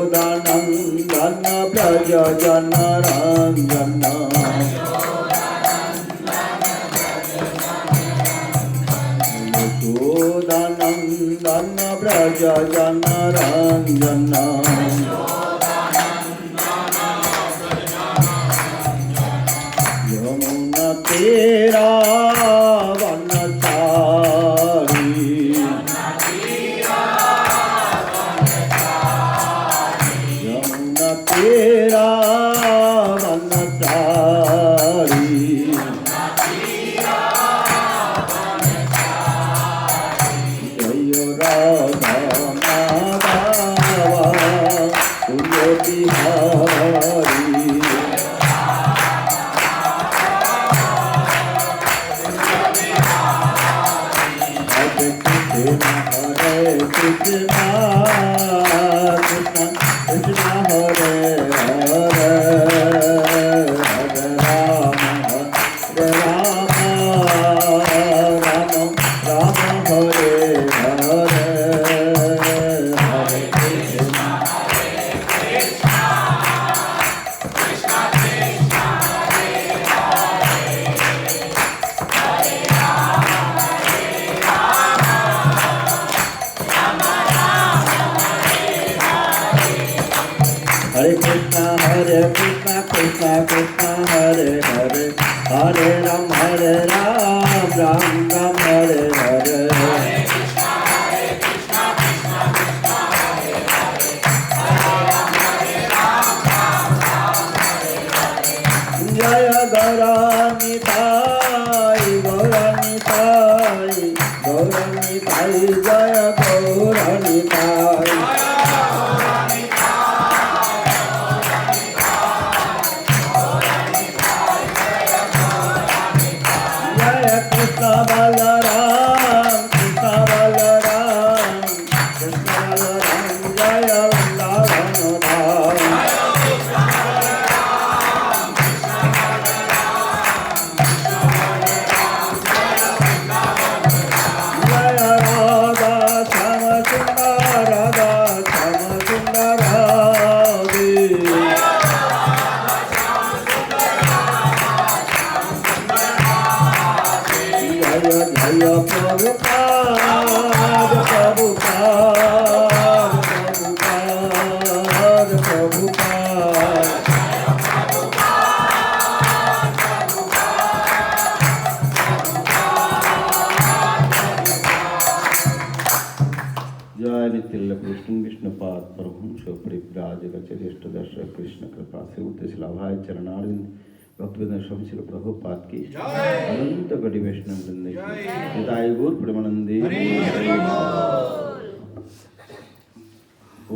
यशोदानंदन व्रज जन रंजन यशोदानंदन व्रज जन रंजन यमुना तेरा वनचारी यमुना तेरा वनचारी जय Radha Madhava Kunj Bihari Hare Krishna, Krishna Krishna Hare Hare, Hare Rama, Hare Rama, Rama Rama Hare Hare, Hare Krishna, Krishna Krishna Hare Hare, Hare Rama, Hare Krishna, Krishna Krishna Hare Hare, Hare Ram, Ram Ram Hare Hare. Hare Krishna, Krishna Krishna Hare Hare, Hare Ram, Ram Hare Hare. Jaya Gauranitai, Gauranitai, Gauranitai, Jaya Gauranitai. Krishna Balaram, Krishna Balaram, Krishna Balaram, Jaya Vrindavan Dham. Krishna Balaram, Krishna Balaram, Krishna Balaram, Jaya Vrindavan Dham. Jaya Radha Shama Sundar, Radha Shama Sundar Radhe. Jaya Prabhupada, Prabhupada, Prabhupada, Prabhupada. जय नित्य कृष्ण विष्णुपाद प्रभु परिव्राज गचरिष्ठ दर्शक कृष्ण कृपा से उतलाभाय चरणारिंद भक्तवृंद शमशिल प्रभुपाद की अनंत कटि वैष्णव वृंद की निताय गौर प्रेमानंदे।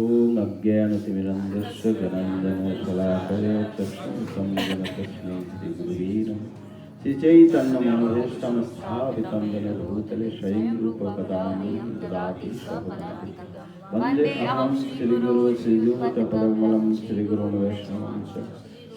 ओम अज्ञानतिमिरन्धस्य ज्ञानाञ्जनशलाकया चक्षुषं तस्मै श्रीगुरुवे नमः। श्रीचैतन्यमनोभीष्टं स्थापितं येन भूतले स्वयं रूपकदामि ददाति स्वपदाति। वन्देऽहं श्रीगुरो श्रीयुतपदकमलं श्रीगुरुन् वैष्णवं च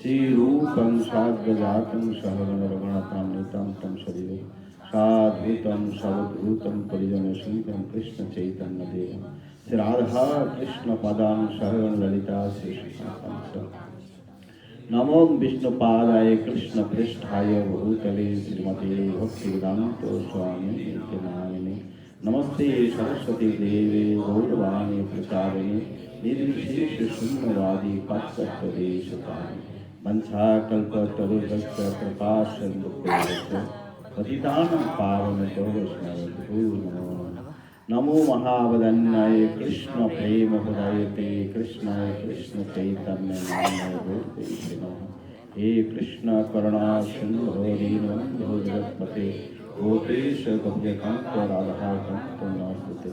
श्रीरूपं साग्रजातं सहगण रघुनाथान्वितं तं सजीवं साद्भुतं सवद्भुतं परिजनसहितं कृष्ण चैतन्यदेवं श्री राधा कृष्ण पदां सहगण ललिता श्रीकृष्णां च। नमो विष्णुपादाय कृष्ण पृष्ठाय भूतले श्रीमते भक्तिवेदान्त स्वामी नित्यानंदे। नमस्ते सरस्वती देवे गौरवाणी प्रचारिणे निर्विशेष शून्यवादी पाश्चात्यदेशतारिणे वंशाकल्पतरुभ्यश्च कृपासिन्धुभ्यश्च पतितानां पावनेभ्यो वैष्णवेभ्यो नमो नमः। नमो महावदन्याय कृष्ण प्रेम हृदयते कृष्णाय कृष्ण चैतन्य नामनाय गौरते नमः। हे कृष्ण करुणा सिंधु दीनबन्धो जगत्पते गोपेश गव्यकान्त राधाकान्त नमोस्तुते।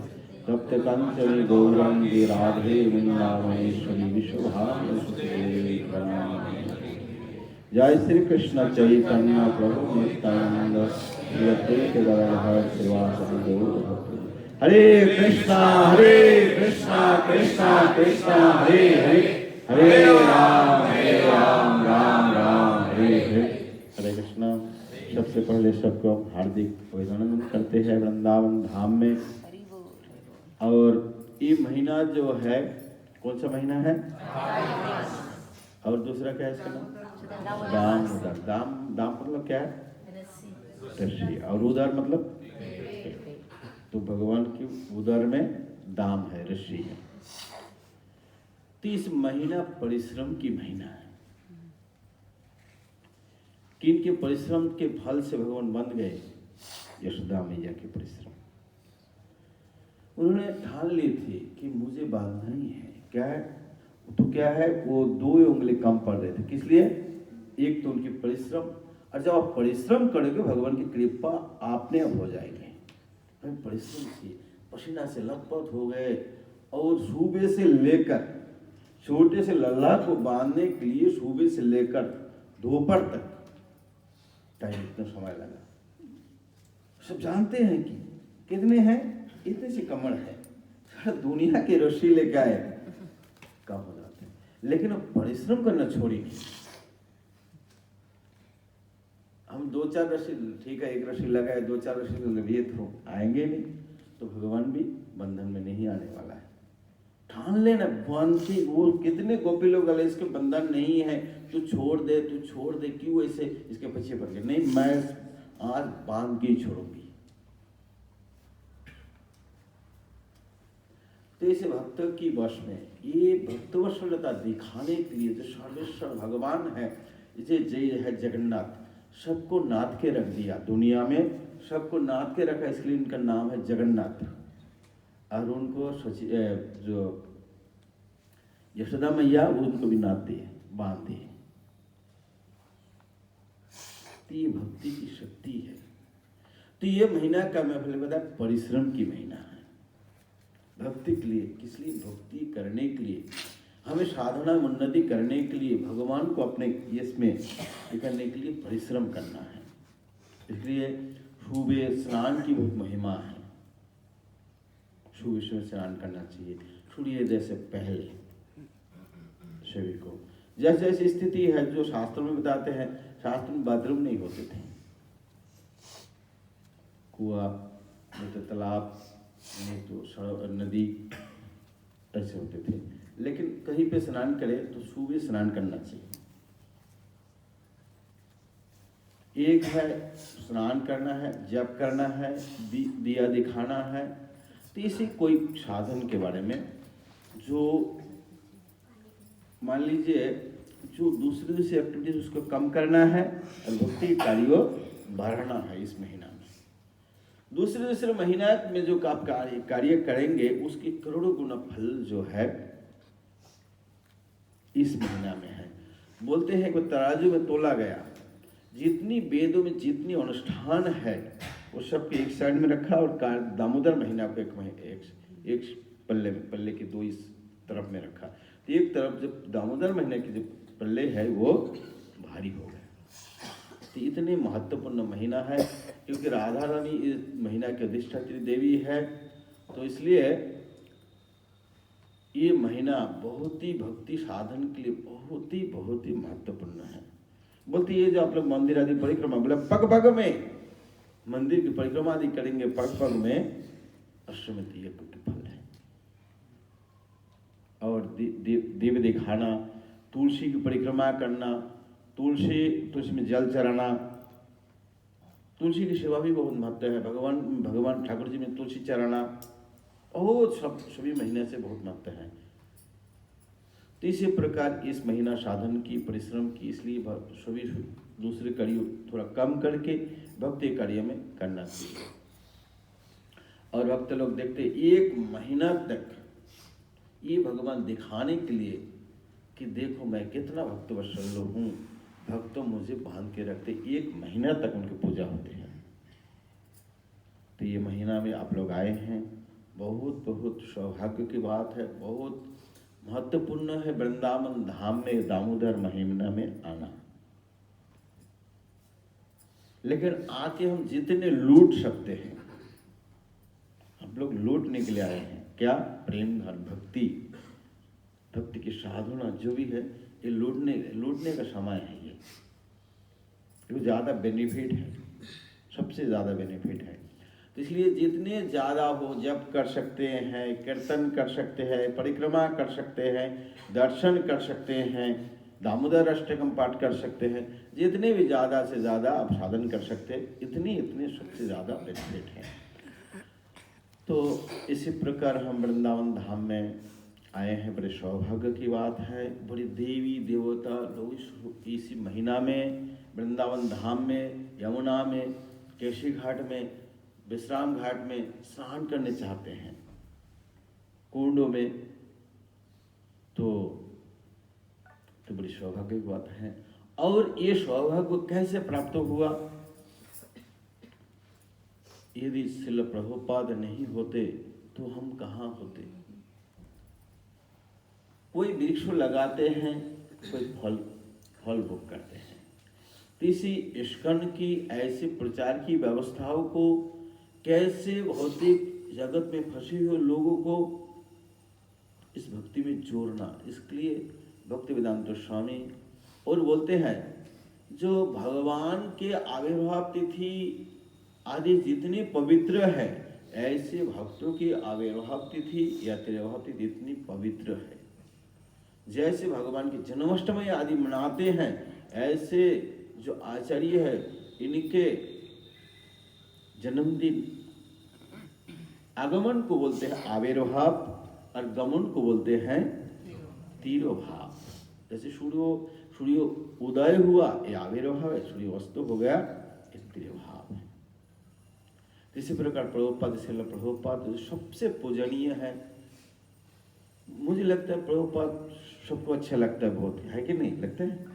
तप्त कांचनी गौरांगी राधे वृंदावनेश्वरी विश्वभानुसुते प्रणाम। जय श्री कृष्ण चैतन्य प्रभु नित्यानंद श्री अद्वैत गदाधर श्रीवासदि गौर भक्त। हरे कृष्णा कृष्णा कृष्णा हरे हरे, हरे राम राम राम हरे हरे। हरे कृष्णा। सबसे पहले सबको हार्दिक अभिनंदन करते हैं वृंदावन धाम में। और ये महीना जो है कौन सा महीना है? और दूसरा क्या है इसका नाम? दामोदर। दाम दाम मतलब क्या है? रस्सी। और उदर मतलब तो भगवान की उदर में दाम है, रस्सी है। तो इस महीना परिश्रम की महीना है। किन के परिश्रम के फल से भगवान बन गए? यशोदा मैया के परिश्रम। उन्होंने ठान ली थी कि मुझे बांधना ही है। क्या है? तो क्या है, वो 2 उंगली कम पड़ रहे थे। किस लिए? एक तो उनकी परिश्रम, और जब आप परिश्रम करोगे भगवान की कृपा आपने अब हो जाएगी। परिश्रम किए, पसीना से लथपथ हो गए, और सुबह से लेकर छोटे से लल्ला को बांधने के लिए सुबह से लेकर दोपहर तक टाइम, इतना समय लगा। सब जानते हैं कि कितने हैं, इतने से कमर है, सारा दुनिया के रस्सी लेके आए, कम हो जाते हैं। लेकिन अब परिश्रम करना छोड़ी नहीं। हम 2-4 रस्सी, ठीक है, एक रस्सी लगाए, 2-4 रस्सी तो लगे तो आएंगे नहीं, तो भगवान भी बंधन में नहीं आने वाला है। ठान लेना बंध के, वो कितने गोपी लोग अले इसके बंधन नहीं है, तू छोड़ दे, तू छोड़ दे, क्यों ऐसे इसके पीछे पड़ गए? नहीं, मैं आज बांध के ही छोड़ूंगी। तो इसे भक्त की वश में, ये भक्तवत्सलता दिखाने के लिए जो सर्वेश्वर भगवान है, इसे जय है जगन्नाथ, सबको नाथ के रख दिया दुनिया में, सबको नाथ के रखा, इसलिए इनका नाम है जगन्नाथ। और उनको जो यशोदा मैया, उनको भी नाथ दिए, बांध दिए। तो ये भक्ति की शक्ति है। तो ये महीना का मैं पहले बताया परिश्रम की महीना है भक्ति के लिए। किस लिए? भक्ति करने के लिए, हमें साधना उन्नति करने के लिए, भगवान को अपने इसमें करने के लिए परिश्रम करना है। इसलिए सुबह स्नान की बहुत महिमा है। सुबह स्नान करना चाहिए सूर्योदय से पहले सभी को। जैसे जैसी स्थिति है जो शास्त्रों में बताते हैं, शास्त्र में बाथरूम नहीं होते थे, कुआं नहीं तो तालाब नहीं तो नदी, ऐसे होते थे। लेकिन कहीं पे स्नान करें तो सुबह स्नान करना चाहिए। एक है स्नान करना है, जप करना है, दिया दिखाना है। तो इसी कोई साधन के बारे में जो मान लीजिए जो दूसरी एक्टिविटीज उसको कम करना है और भक्ति कार्यों बढ़ाना है इस महीना में। दूसरे महीना में जो आप कार्य करेंगे उसकी करोड़ों गुना फल जो है इस महीना में है। बोलते हैं कि तराजू में तोला गया, जितनी वेदों में जितनी अनुष्ठान है वो सब के एक साइड में रखा, और दामोदर महीना को एक पल्ले के 2 इस तरफ में रखा। तो एक तरफ जब दामोदर महीने के जो पल्ले है वो भारी हो गए। तो इतने महत्वपूर्ण महीना है क्योंकि राधा रानी इस महीना की अधिष्ठात्री देवी है। तो इसलिए ये महीना बहुत ही भक्ति साधन के लिए बहुत ही महत्वपूर्ण है। बोलते ये जो आप लोग मंदिर आदि परिक्रमा, बोले पग पग में मंदिर की परिक्रमा आदि करेंगे, पग पग में अश्वमेध यज्ञ के फल है। और देव दिखाना, तुलसी की परिक्रमा करना, तुलसी में जल चढ़ाना, तुलसी की सेवा भी बहुत महत्व है। भगवान ठाकुर जी में तुलसी चढ़ाना बहुत सभी महीने से बहुत महत्व है। तो इसी प्रकार इस महीना साधन की, परिश्रम की, इसलिए सभी दूसरे कार्य थोड़ा कम करके भक्ति कार्य में करना चाहिए। और भक्त लोग देखते 1 महीना तक ये भगवान दिखाने के लिए कि देखो मैं कितना भक्तवत्सल हूँ, भक्त मुझे बांध के रखते, 1 महीना तक उनकी पूजा होती है। तो ये महीना में आप लोग आए हैं, बहुत सौभाग्य की बात है, बहुत महत्वपूर्ण है वृंदावन धाम में दामोदर महीना में आना। लेकिन आके हम जितने लूट सकते हैं, हम लोग लूटने के लिए आए हैं। क्या? प्रेम धन भक्ति की साधना जो भी है, ये लूटने का समय है। ये जो ज़्यादा बेनिफिट है, सबसे ज़्यादा बेनिफिट है। तो इसलिए जितने ज़्यादा हो, जप कर सकते हैं, कीर्तन कर सकते हैं, परिक्रमा कर सकते हैं, दर्शन कर सकते हैं, दामोदर अष्टकम पाठ कर सकते हैं, जितने भी ज़्यादा से ज़्यादा आप साधन कर सकते हैं, इतने सबसे ज़्यादा बेनिफिट है। तो इसी प्रकार हम वृंदावन धाम में आए हैं, बड़े सौभाग्य की बात है। बड़ी देवी देवता लोग इसी महीना में वृंदावन धाम में, यमुना में, केशी घाट में, विश्राम घाट में स्नान करने चाहते हैं, कुंडों में। तो बड़ी सौभाग्य की बात है। और ये सौभाग्य कैसे प्राप्त हुआ? यदि श्रील प्रभुपाद नहीं होते तो हम कहाँ होते? कोई वृक्ष लगाते हैं, कोई फल भोग करते हैं। तो इसी इस्कॉन की ऐसे प्रचार की व्यवस्थाओं को कैसे भौतिक जगत में फंसे हुए लोगों को इस भक्ति में जोड़ना, इसके लिए भक्ति वेदांत स्वामी और बोलते हैं, जो भगवान के आविर्भाव तिथि आदि जितनी पवित्र है, ऐसे भक्तों की आविर्भाव तिथि या तिरुभाव तिथि इतनी पवित्र है। जैसे भगवान की जन्माष्टमी आदि मनाते हैं, ऐसे जो आचार्य है इनके जन्मदिन आगमन को बोलते हैं आविर्भाव और गमन को बोलते हैं तिरोभाव। जैसे सूर्य उदय हुआ ये आविर्भाव है, सूर्य अस्त हो गया ये तिरोभाव है। इसी प्रकार प्रभुपाद सबसे पूजनीय है। मुझे लगता है प्रभुपाद सबको अच्छा लगता है, बहुत है कि नहीं लगता है?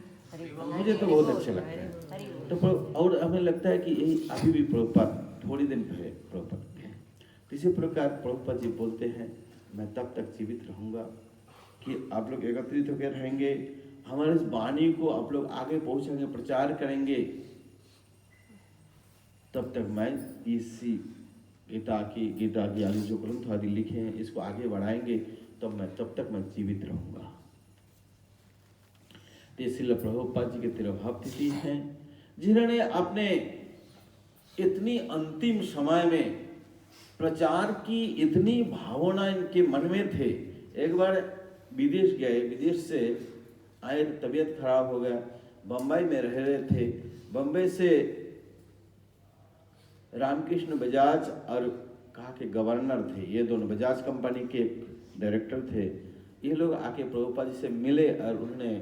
मुझे तो बहुत अच्छा लगता है। तो और हमें लगता है कि यही अभी भी प्रभुपाद थोड़ी दिन पहले प्रभुपाद के। इसी प्रकार प्रभुपाद जी बोलते हैं, मैं तब तक जीवित रहूँगा कि आप लोग एकत्रित होकर रहेंगे, हमारे इस वाणी को आप लोग आगे पहुँचाएंगे, प्रचार करेंगे, तब तक मैं इसी गीता की आदि जो ग्रंथ आदि लिखे हैं इसको आगे बढ़ाएंगे, तब तक मैं जीवित रहूँगा। इसलिए प्रभुपाद जी के तिरुभाव तिथि हैं, जिन्होंने अपने इतनी अंतिम समय में प्रचार की इतनी भावना इनके मन में थे। एक बार विदेश गए, विदेश से आए, तबीयत खराब हो गया, बम्बई में रह रहे थे। बम्बई से रामकृष्ण बजाज और कहा के गवर्नर थे, ये दोनों बजाज कंपनी के डायरेक्टर थे। ये लोग आके प्रभुपाद जी से मिले और उन्होंने,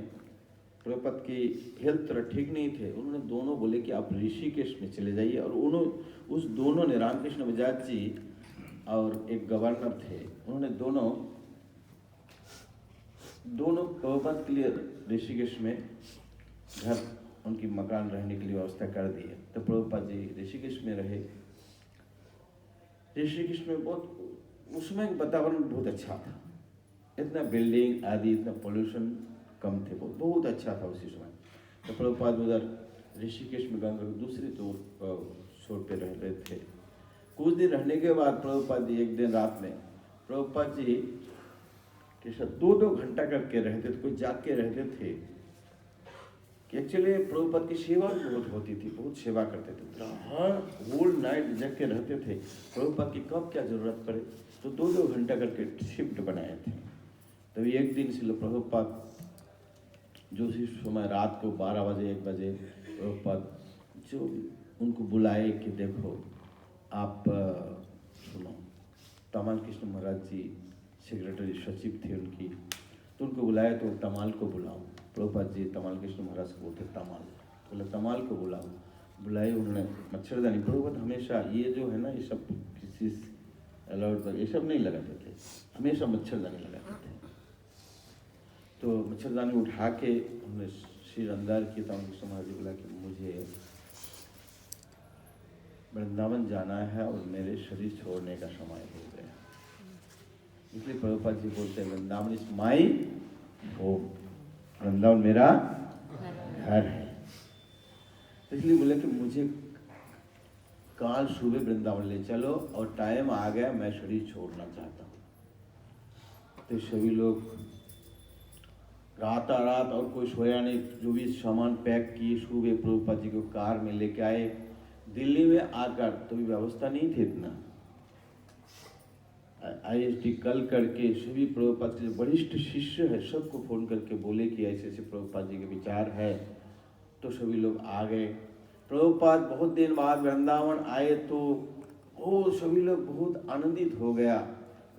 प्रभुपाद की हेल्थ थोड़ा ठीक नहीं थे, उन्होंने दोनों बोले कि आप ऋषिकेश में चले जाइए। और उस दोनों ने, रामकृष्ण बजाज जी और एक गवर्नर थे, उन्होंने दोनों प्रभुपाद के लिए ऋषिकेश में घर, उनकी मकान रहने के लिए व्यवस्था कर दी है। तो प्रभुपाद जी ऋषिकेश में रहे। ऋषिकेश में बहुत उस समय वातावरण बहुत अच्छा था, इतना बिल्डिंग आदि, इतना पोल्यूशन कम थे, बहुत अच्छा था उसी समय। तो प्रभुपाद उधर ऋषिकेश में गंगा दूसरी छोर पे रह रहे थे। कुछ दिन रहने के बाद प्रभुपाद जी एक दिन रात में प्रभुपाद जी के साथ 2-2 घंटा करके रहते थे, कोई जाग के रहते थे कि एक्चुअली प्रभुपाद की सेवा बहुत होती थी, बहुत सेवा करते थे, हर होल नाइट जग के रहते थे। प्रभुपाद की कब क्या जरूरत पड़े तो 2-2 घंटा करके शिफ्ट बनाए थे। तभी एक दिन से प्रभुपाद जो उसी समय रात को 12 बजे 1 बजे प्रभुपाद जो उनको बुलाए कि देखो आप सुनो, तमाल कृष्ण महाराज जी सेक्रेटरी सचिव थे उनकी, तो उनको बुलाया, तो तमाल को बुलाओ। प्रभुपाद जी तमाल कृष्ण महाराज को बोलते तमाल, तो बोले तमाल को बुलाओ। बुलाए, उन्होंने मच्छरदानी, प्रभुपाद हमेशा ये जो है ना, ये सब किसी अलाउड पर ये सब नहीं लगाते थे, हमेशा मच्छरदानी लगाते थे। तो मच्छरदानी उठा के उन्होंने सिर अंदर की, तमाल कृष्ण महाराज जी बोला कि मुझे वृंदावन जाना है और मेरे शरीर छोड़ने का समय हो गया। इसलिए प्रभुपाद जी बोलते हैं Vrindavan is my home, Vrindavan मेरा घर है। तो इसलिए बोले कि मुझे काल सुबह वृंदावन ले चलो और टाइम आ गया, मैं शरीर छोड़ना चाहता हूँ। तो सभी लोग रात और कोई सोया नहीं, जो भी सामान पैक किए सुबह प्रभुपाद जी को कार में लेके आए। दिल्ली में आकर तो भी व्यवस्था नहीं थी इतना। ISD कल करके सभी प्रभुपाद के जो वरिष्ठ शिष्य है सबको फोन करके बोले कि ऐसे ऐसे प्रभुपाद जी के विचार है, तो सभी लोग आ गए। प्रभुपाद बहुत दिन बाद वृंदावन आए तो वो सभी लोग बहुत आनंदित हो गया।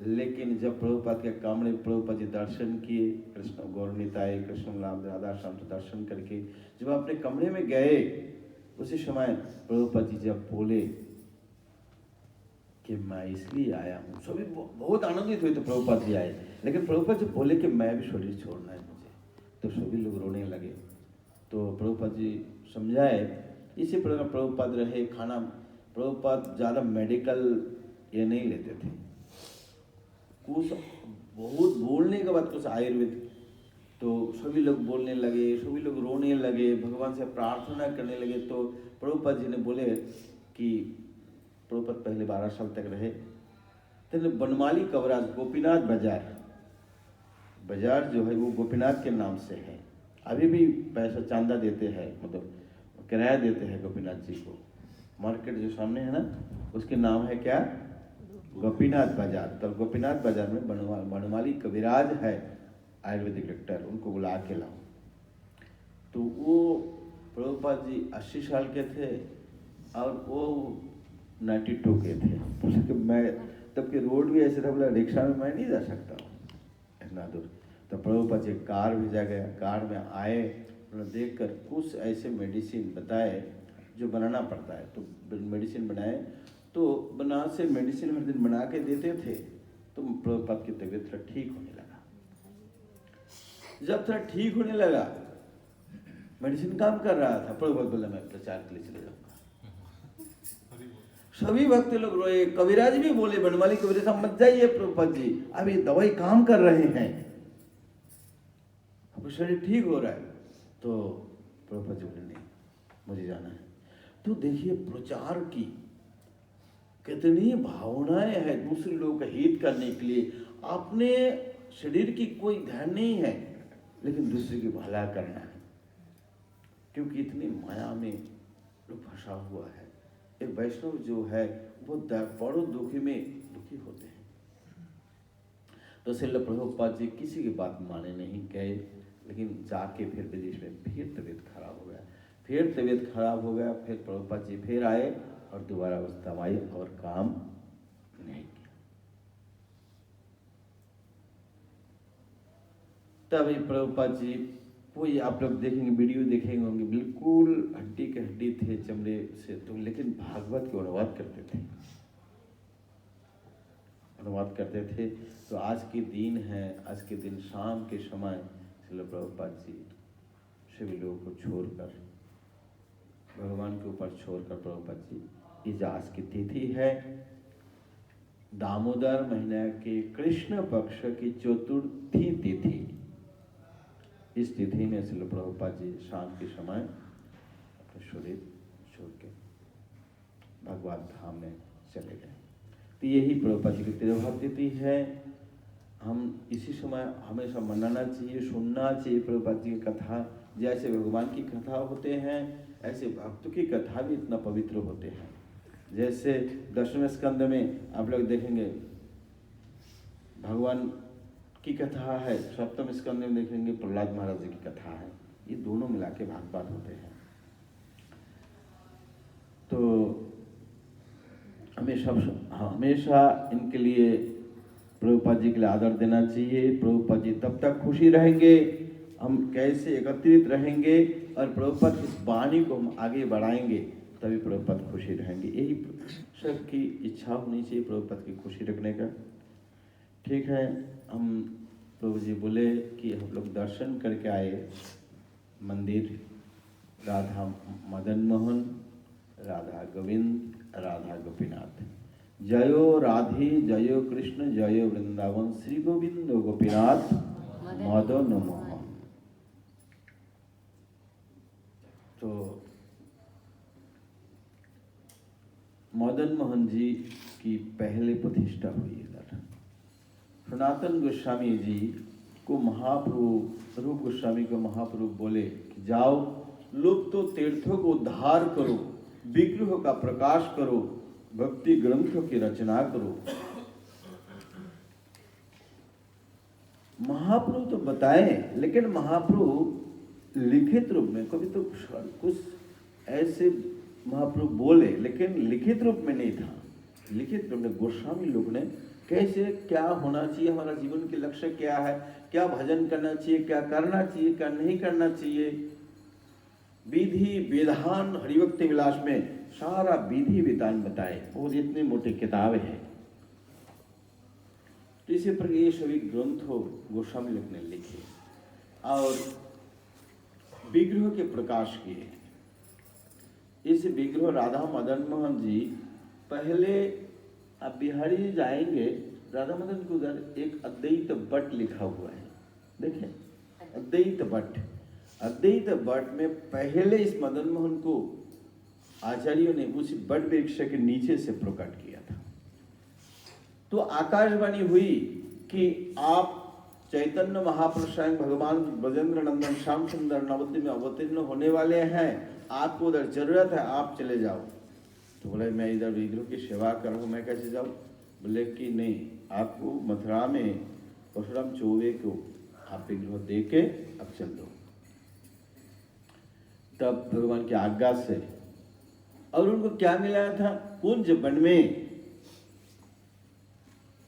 लेकिन जब प्रभुपाद के कमरे में प्रभुपाद जी दर्शन किए, कृष्ण गौरनिताय कृष्ण राम राधा श्याम से दर्शन करके जब अपने कमरे में गए, उसी समय प्रभुपाद जी जब बोले कि मैं इसलिए आया हूँ, सभी बहुत आनंदित हुए। तो प्रभुपाद जी आए, लेकिन प्रभुपाद जी बोले कि मैं भी शरीर छोड़ना है मुझे, तो सभी लोग रोने लगे। तो प्रभुपाद जी समझाए। इसी प्रकार प्रभुपाद रहे। खाना प्रभुपाद ज़्यादा मेडिकल ये नहीं लेते थे। कुछ बहुत बोलने के बाद कुछ आयुर्वेद, तो सभी लोग बोलने लगे, सभी लोग रोने लगे, भगवान से प्रार्थना करने लगे। तो प्रभुपाद जी ने बोले कि प्रभुपाद पहले 12 साल तक रहे, तो बनमाली कवराज गोपीनाथ बाजार जो है वो गोपीनाथ के नाम से है। अभी भी पैसा चांदा देते हैं, मतलब किराया देते हैं गोपीनाथ जी को। मार्केट जो सामने है ना, उसके नाम है क्या, गोपीनाथ बाजार। तो गोपीनाथ बाजार में बनमाली कविराज है आयुर्वेदिक डॉक्टर, उनको बुला के लाओ। तो वो प्रभुपाद जी 80 साल के थे और वो 92 के थे। बोले कि मैं तब के रोड भी ऐसे था, बोला रिक्शा में मैं नहीं जा सकता हूँ इतना दूर। तो प्रभुपाद जी कार भेजा गया, कार में आए, उन्होंने देख कर कुछ ऐसे मेडिसिन बताए जो बनाना पड़ता है। तो मेडिसिन बनाए, तो बनारस से मेडिसिन हर दिन बना के देते थे। तो प्रभुपाद की तबीयत थोड़ा ठीक होने लगा। जब थोड़ा ठीक होने लगा, मेडिसिन काम कर रहा था, प्रभुपाद बोला मैं प्रचार के लिए चले जाऊंगा। सभी भक्त लोग रोए, कविराज भी बोले, बनमाली कविराज साहब मत जाइए प्रभुपाद जी, अभी दवाई काम कर रहे हैं, अब शरीर ठीक हो रहा है। तो प्रभुपाद जी बोले नहीं, मुझे जाना है। तो देखिए प्रचार की कितनी भावनाएं हैं दूसरे लोगों का हित करने के लिए। अपने शरीर की कोई ध्यान नहीं है, लेकिन दूसरे की भला करना है, क्योंकि इतनी माया में लोग फंसा हुआ है। एक वैष्णव जो है वो बड़ो दुखी में दुखी होते हैं। तो श्रील प्रभुपाद जी किसी की बात माने नहीं गए, लेकिन जाके फिर विदेश में फिर तबीयत खराब हो गया। फिर प्रभुपाद जी फिर आए और दोबारा उस दवाई और काम नहीं किया। तभी प्रभुपाद जी, वही आप लोग देखेंगे, वीडियो देखेंगे होंगे, बिल्कुल हड्डी के हड्डी थे, चमड़े से, तो लेकिन भागवत को अनुवाद करते थे। तो आज के दिन है, आज के दिन शाम के समय श्रील प्रभुपाद जी सभी लोगों को छोड़कर, भगवान के ऊपर छोड़कर प्रभुपाद जी, इस आज की तिथि है दामोदर महीने के कृष्ण पक्ष की चतुर्थी तिथि। इस तिथि में श्रील प्रभुपाद जी शाम के समय अपने शरीर छोड़ के भगवत धाम में चले गए। तो यही प्रभुपाद जी की तिरुभाव तिथि है। हम इसी समय हमेशा मनाना चाहिए, सुनना चाहिए प्रभुपाद जी की कथा। जैसे भगवान की कथा होते हैं, ऐसे भक्तों की कथा भी इतना पवित्र होते हैं। जैसे 10वें स्कंद में आप लोग देखेंगे भगवान की कथा है, 7वें स्कंद में देखेंगे प्रहलाद महाराज जी की कथा है। ये दोनों मिला के भागवत होते हैं। तो हमेशा इनके लिए, प्रभुपाद जी के लिए आदर देना चाहिए। प्रभुपाद जी तब तक खुशी रहेंगे, हम कैसे एकत्रित रहेंगे और प्रभुपाद की इस वाणी को हम आगे बढ़ाएंगे, तभी प्रभुपाद खुशी रहेंगे। यही सबकी इच्छा होनी चाहिए, प्रभुपाद की खुशी रखने का। ठीक है, हम प्रभु जी बोले कि हम लोग दर्शन करके आए मंदिर, राधा मदन मोहन, राधा गोविंद, राधा गोपीनाथ। जयो राधे जयो कृष्ण जयो वृंदावन, श्री गोविंद गोपीनाथ मदन मोहन। तो मदन मोहन जी की पहले प्रतिष्ठा हुई इधर। सनातन गोस्वामी जी को महाप्रभु रूप गोस्वामी को महाप्रभु बोले कि जाओ लुप्त तो तीर्थों को उद्धार करो, विग्रह का प्रकाश करो, भक्ति ग्रंथों की रचना करो। महाप्रभु तो बताए, लेकिन महाप्रभु लिखित रूप में, कभी तो कुछ ऐसे महाप्रभु बोले लेकिन लिखित रूप में नहीं था। लिखित रूप में गोस्वामी लोग ने कैसे क्या होना चाहिए, हमारा जीवन के लक्ष्य क्या है, क्या भजन करना चाहिए, क्या करना चाहिए, क्या नहीं करना चाहिए, विधि विधान हरिभक्ति विलास में सारा विधि विधान बताए। और इतने मोटे किताबें हैं। तो इसी पर ये सभी ग्रंथ गोस्वामी लोग ने लिखे और विग्रह के प्रकाश किए। इस विग्रह राधा मदन मोहन जी, पहले आप बिहारी जी जाएंगे, राधा मदन के उधर एक अद्वैत बट लिखा हुआ है, देखें अद्वैत बट। अद्वैत बट में पहले इस मदन मोहन को आचार्यों ने उस बट वृक्ष के नीचे से प्रकट किया था। तो आकाशवाणी हुई कि आप चैतन्य महापुरुष स्वयं भगवान ब्रजेंद्र नंदन श्याम सुंदर नवद्वीप में अवतीर्ण होने वाले हैं, आपको उधर जरूरत है, आप चले जाओ। तो बोले मैं इधर विग्रह की सेवा कर रहा हूँ, मैं कैसे जाऊँ? बोले कि नहीं, आपको मथुरा में परशुराम चौबे को आप विग्रह दे के अब चल दो। तब भगवान की आज्ञा से, और उनको क्या मिला था? कुंज वन में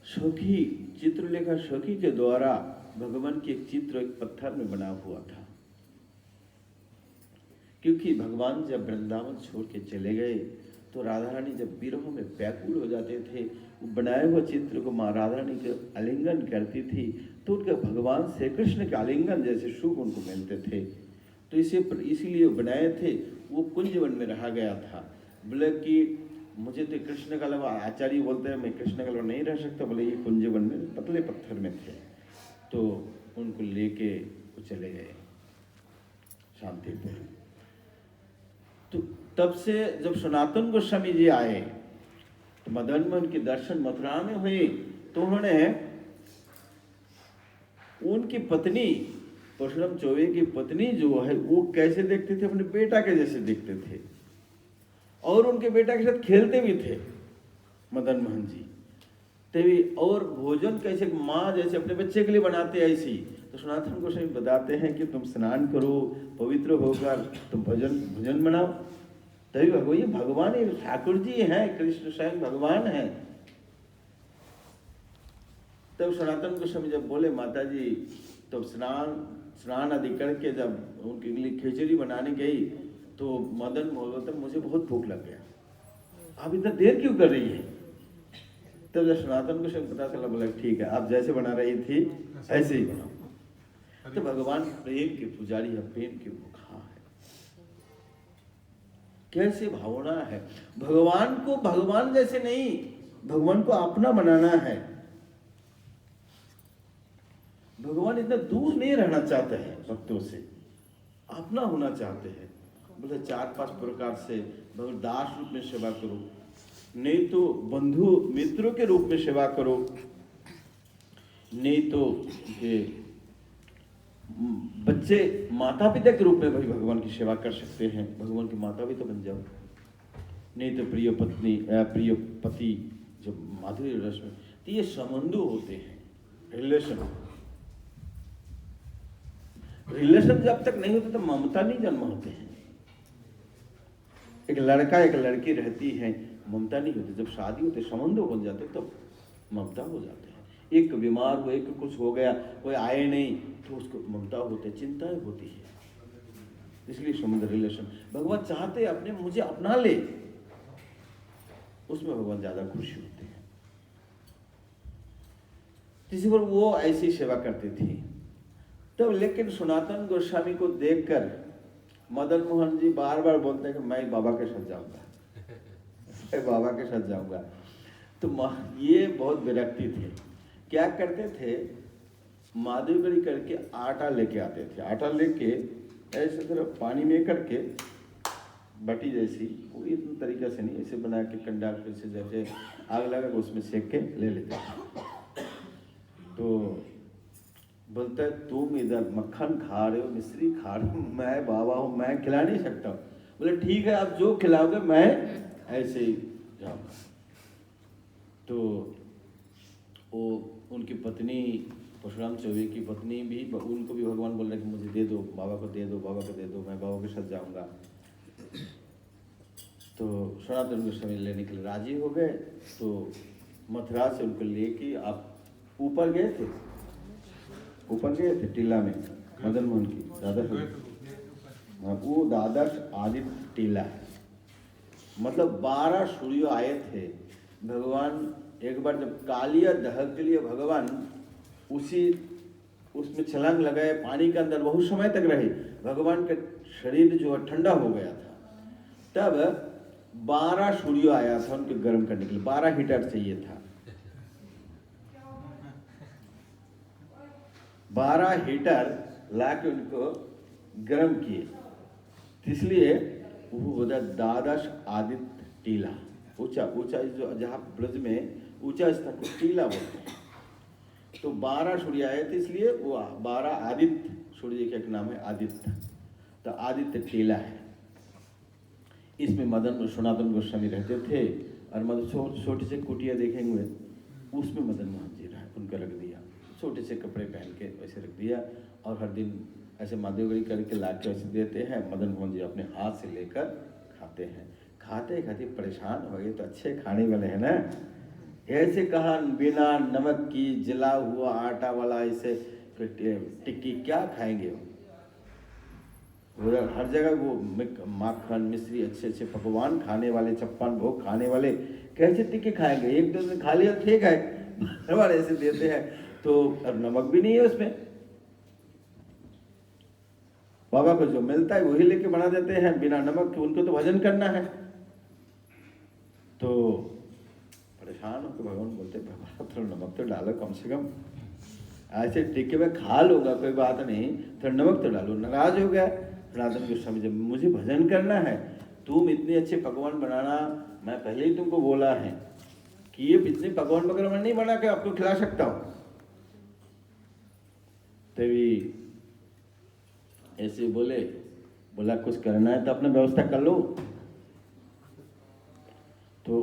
सखी चित्रलेखा सखी के द्वारा भगवान की एक चित्र एक पत्थर में बना हुआ था। क्योंकि भगवान जब वृंदावन छोड़ के चले गए तो राधा रानी जब विरह में व्याकुल हो जाते थे, वो बनाए हुए चित्र को माँ राधा रानी के आलिंगन करती थी, तो उनके भगवान श्री कृष्ण के आलिंगन जैसे सुख उनको मिलते थे। तो इसीलिए बनाए थे। वो कुंजवन में रहा गया था। बोले कि मुझे तो कृष्ण का अलावा, आचार्य बोलते हैं मैं कृष्ण के अलावा नहीं रह सकता। बोले ये कुंजवन में पतले पत्थर में थे। तो उनको लेके वो चले गए शांतिपुर। तो तब से जब सनातन गोस्वामी जी आए तो मदन मोहन के दर्शन मथुरा में हुए, तो उन्होंने उनकी पत्नी परशुराम चौबे की पत्नी जो है वो कैसे देखते थे? अपने बेटा के जैसे देखते थे, और उनके बेटा के साथ खेलते भी थे मदन मोहन जी। तभी और भोजन कैसे माँ जैसे अपने बच्चे के लिए बनाते ऐसी। तो सनातन गोस्वामी बताते हैं कि तुम स्नान करो, पवित्र होकर तुम भोजन बनाओ। तभी भगवान ही ठाकुर जी हैं, कृष्ण स्वयं भगवान हैं। तब सनातन गोस्वामी जब बोले माता जी, तब स्नान आदि करके जब उनके लिए खिचड़ी बनाने गई तो मदन मोहन तब मुझे बहुत भूख लग गया, आप इतना देर क्यों कर रही है? तब जब सनातन गोस्वामी पता चला, बोला ठीक है आप जैसे बना रही थी ऐसे ही बनाओ। तो भगवान प्रेम के पुजारी है, प्रेम के मुखा है। कैसे भावना है भगवान को, भगवान जैसे नहीं, भगवान को अपना बनाना है। भगवान इतना दूर नहीं रहना चाहते हैं भक्तों से, अपना होना चाहते हैं। बोले 4-5 प्रकार से भगवान दास रूप में सेवा करो, नहीं तो बंधु मित्रों के रूप में सेवा करो, नहीं तो बच्चे माता पिता के रूप में भाई भगवान की सेवा कर सकते हैं, भगवान की माता भी तो बन जाओ, नहीं तो प्रिय पत्नी प्रिय पति जो माधुर्य रस में। तो ये संबंध होते हैं, रिलेशन जब तक नहीं होते तो ममता नहीं जन्म होते हैं। एक लड़का एक लड़की रहती है, ममता नहीं होती। जब शादी होती संबंध बन जाते तब ममता हो जाते हैं। एक बीमार हो, एक कुछ हो गया, कोई आए नहीं तो उसको ममता होती है, चिंताएं होती है। इसलिए संबंध रिलेशन भगवान चाहते अपने मुझे अपना ले, उसमें भगवान ज्यादा खुशी होते हैं। किसी पर वो ऐसी सेवा करती थी। तो लेकिन सनातन गोस्वामी को देखकर मदन मोहन जी बार बार बोलते हैं कि मैं बाबा के साथ जाऊंगा, मैं बाबा के साथ जाऊंगा। तो ये बहुत विरक्ति थे। क्या करते थे? माधुकरी करके आटा लेके आते थे। आटा लेके ऐसे तरह पानी में करके बटी जैसी, पूरी तरीके से नहीं, ऐसे बना के कंडा से जैसे आग लगा उसमें सेक के ले लेते थे। तो बोलता है तुम इधर मक्खन खा रहे हो, मिश्री खा रहे हो, मैं बाबा हूँ, मैं खिला नहीं सकता। बोले ठीक है, आप जो खिलाओगे मैं ऐसे ही जाऊँगा। तो वो उनकी पत्नी परशुराम चौबे की पत्नी भी, उनको भी भगवान बोल रहे कि मुझे दे दो, बाबा को दे दो, बाबा को दे दो, मैं बाबा के साथ जाऊँगा। तो सनातन गोस्वामी लेने के लिए राजी हो गए। तो मथुरा से उनको लेके आप ऊपर गए थे, ऊपर गए थे टीला में, मदन मोहन की दादा, वो द्वादश आदित्य टीला है। मतलब 12 सूर्य आए थे। भगवान एक बार जब कालिया दहक के लिए भगवान उसमें छलांग लगाए, पानी के अंदर बहुत समय तक रहे, भगवान का शरीर जो है ठंडा हो गया था। तब 12 सूर्य आया था उनको गर्म करने के लिए, 12 हीटर चाहिए था। 12 हीटर ला के उनको गर्म किए, इसलिए वो बोला द्वादश आदित्य टीला, ऊंचा ऊंचा जो जहाँ ब्रज में ऊंचा स्थान को टीला बोलते हैं। तो 12 सूर्य आए थे, इसलिए वो 12 आदित्य सूर्य का एक नाम है आदित्य, तो आदित्य टीला है। इसमें मदन सनातन गोस्वामी रहते थे, और मदन छोटे से कुटिया देखेंगे उसमें मदन मोहन जी रहा, उनको रख दिया, छोटे से कपड़े पहन के वैसे रख दिया, और हर दिन ऐसे माधवगढ़ी करके ला के वैसे देते हैं। मदन मोहन जी अपने हाथ से लेकर खाते हैं। खाते खाते परेशान हो गए, तो अच्छे खाने वाले हैं ना, ऐसे कहा बिना नमक की जला हुआ आटा वाला ऐसे टिक्की क्या खाएंगे वो। हर जगह वो माखन मिश्री अच्छे अच्छे पकवान खाने वाले, 56 भोग खाने वाले कैसे टिक्की खाएंगे, एक दो दिन खा लिया ठीक है, बार ऐसे देते हैं। तो अब नमक भी नहीं है उसमें, बाबा को जो मिलता है वही लेके बना देते हैं बिना नमक के, उनको तो भजन करना है। तो परेशान होकर भगवान बोलते बाबा थोड़ा नमक तो डालो कम से कम, ऐसे टिक्के में खा लूंगा कोई बात नहीं, थोड़ा नमक तो डालो। नाराज हो गया सनातन गोस्वामी, जब मुझे भजन करना है, तुम इतने अच्छे पकवान बनाना, मैं पहले ही तुमको बोला है कि ये इतने पकवान वगैरह मैं नहीं बना के आपको खिला सकता हूँ। तभी ऐसे बोला कुछ करना है तो अपना व्यवस्था कर लो। तो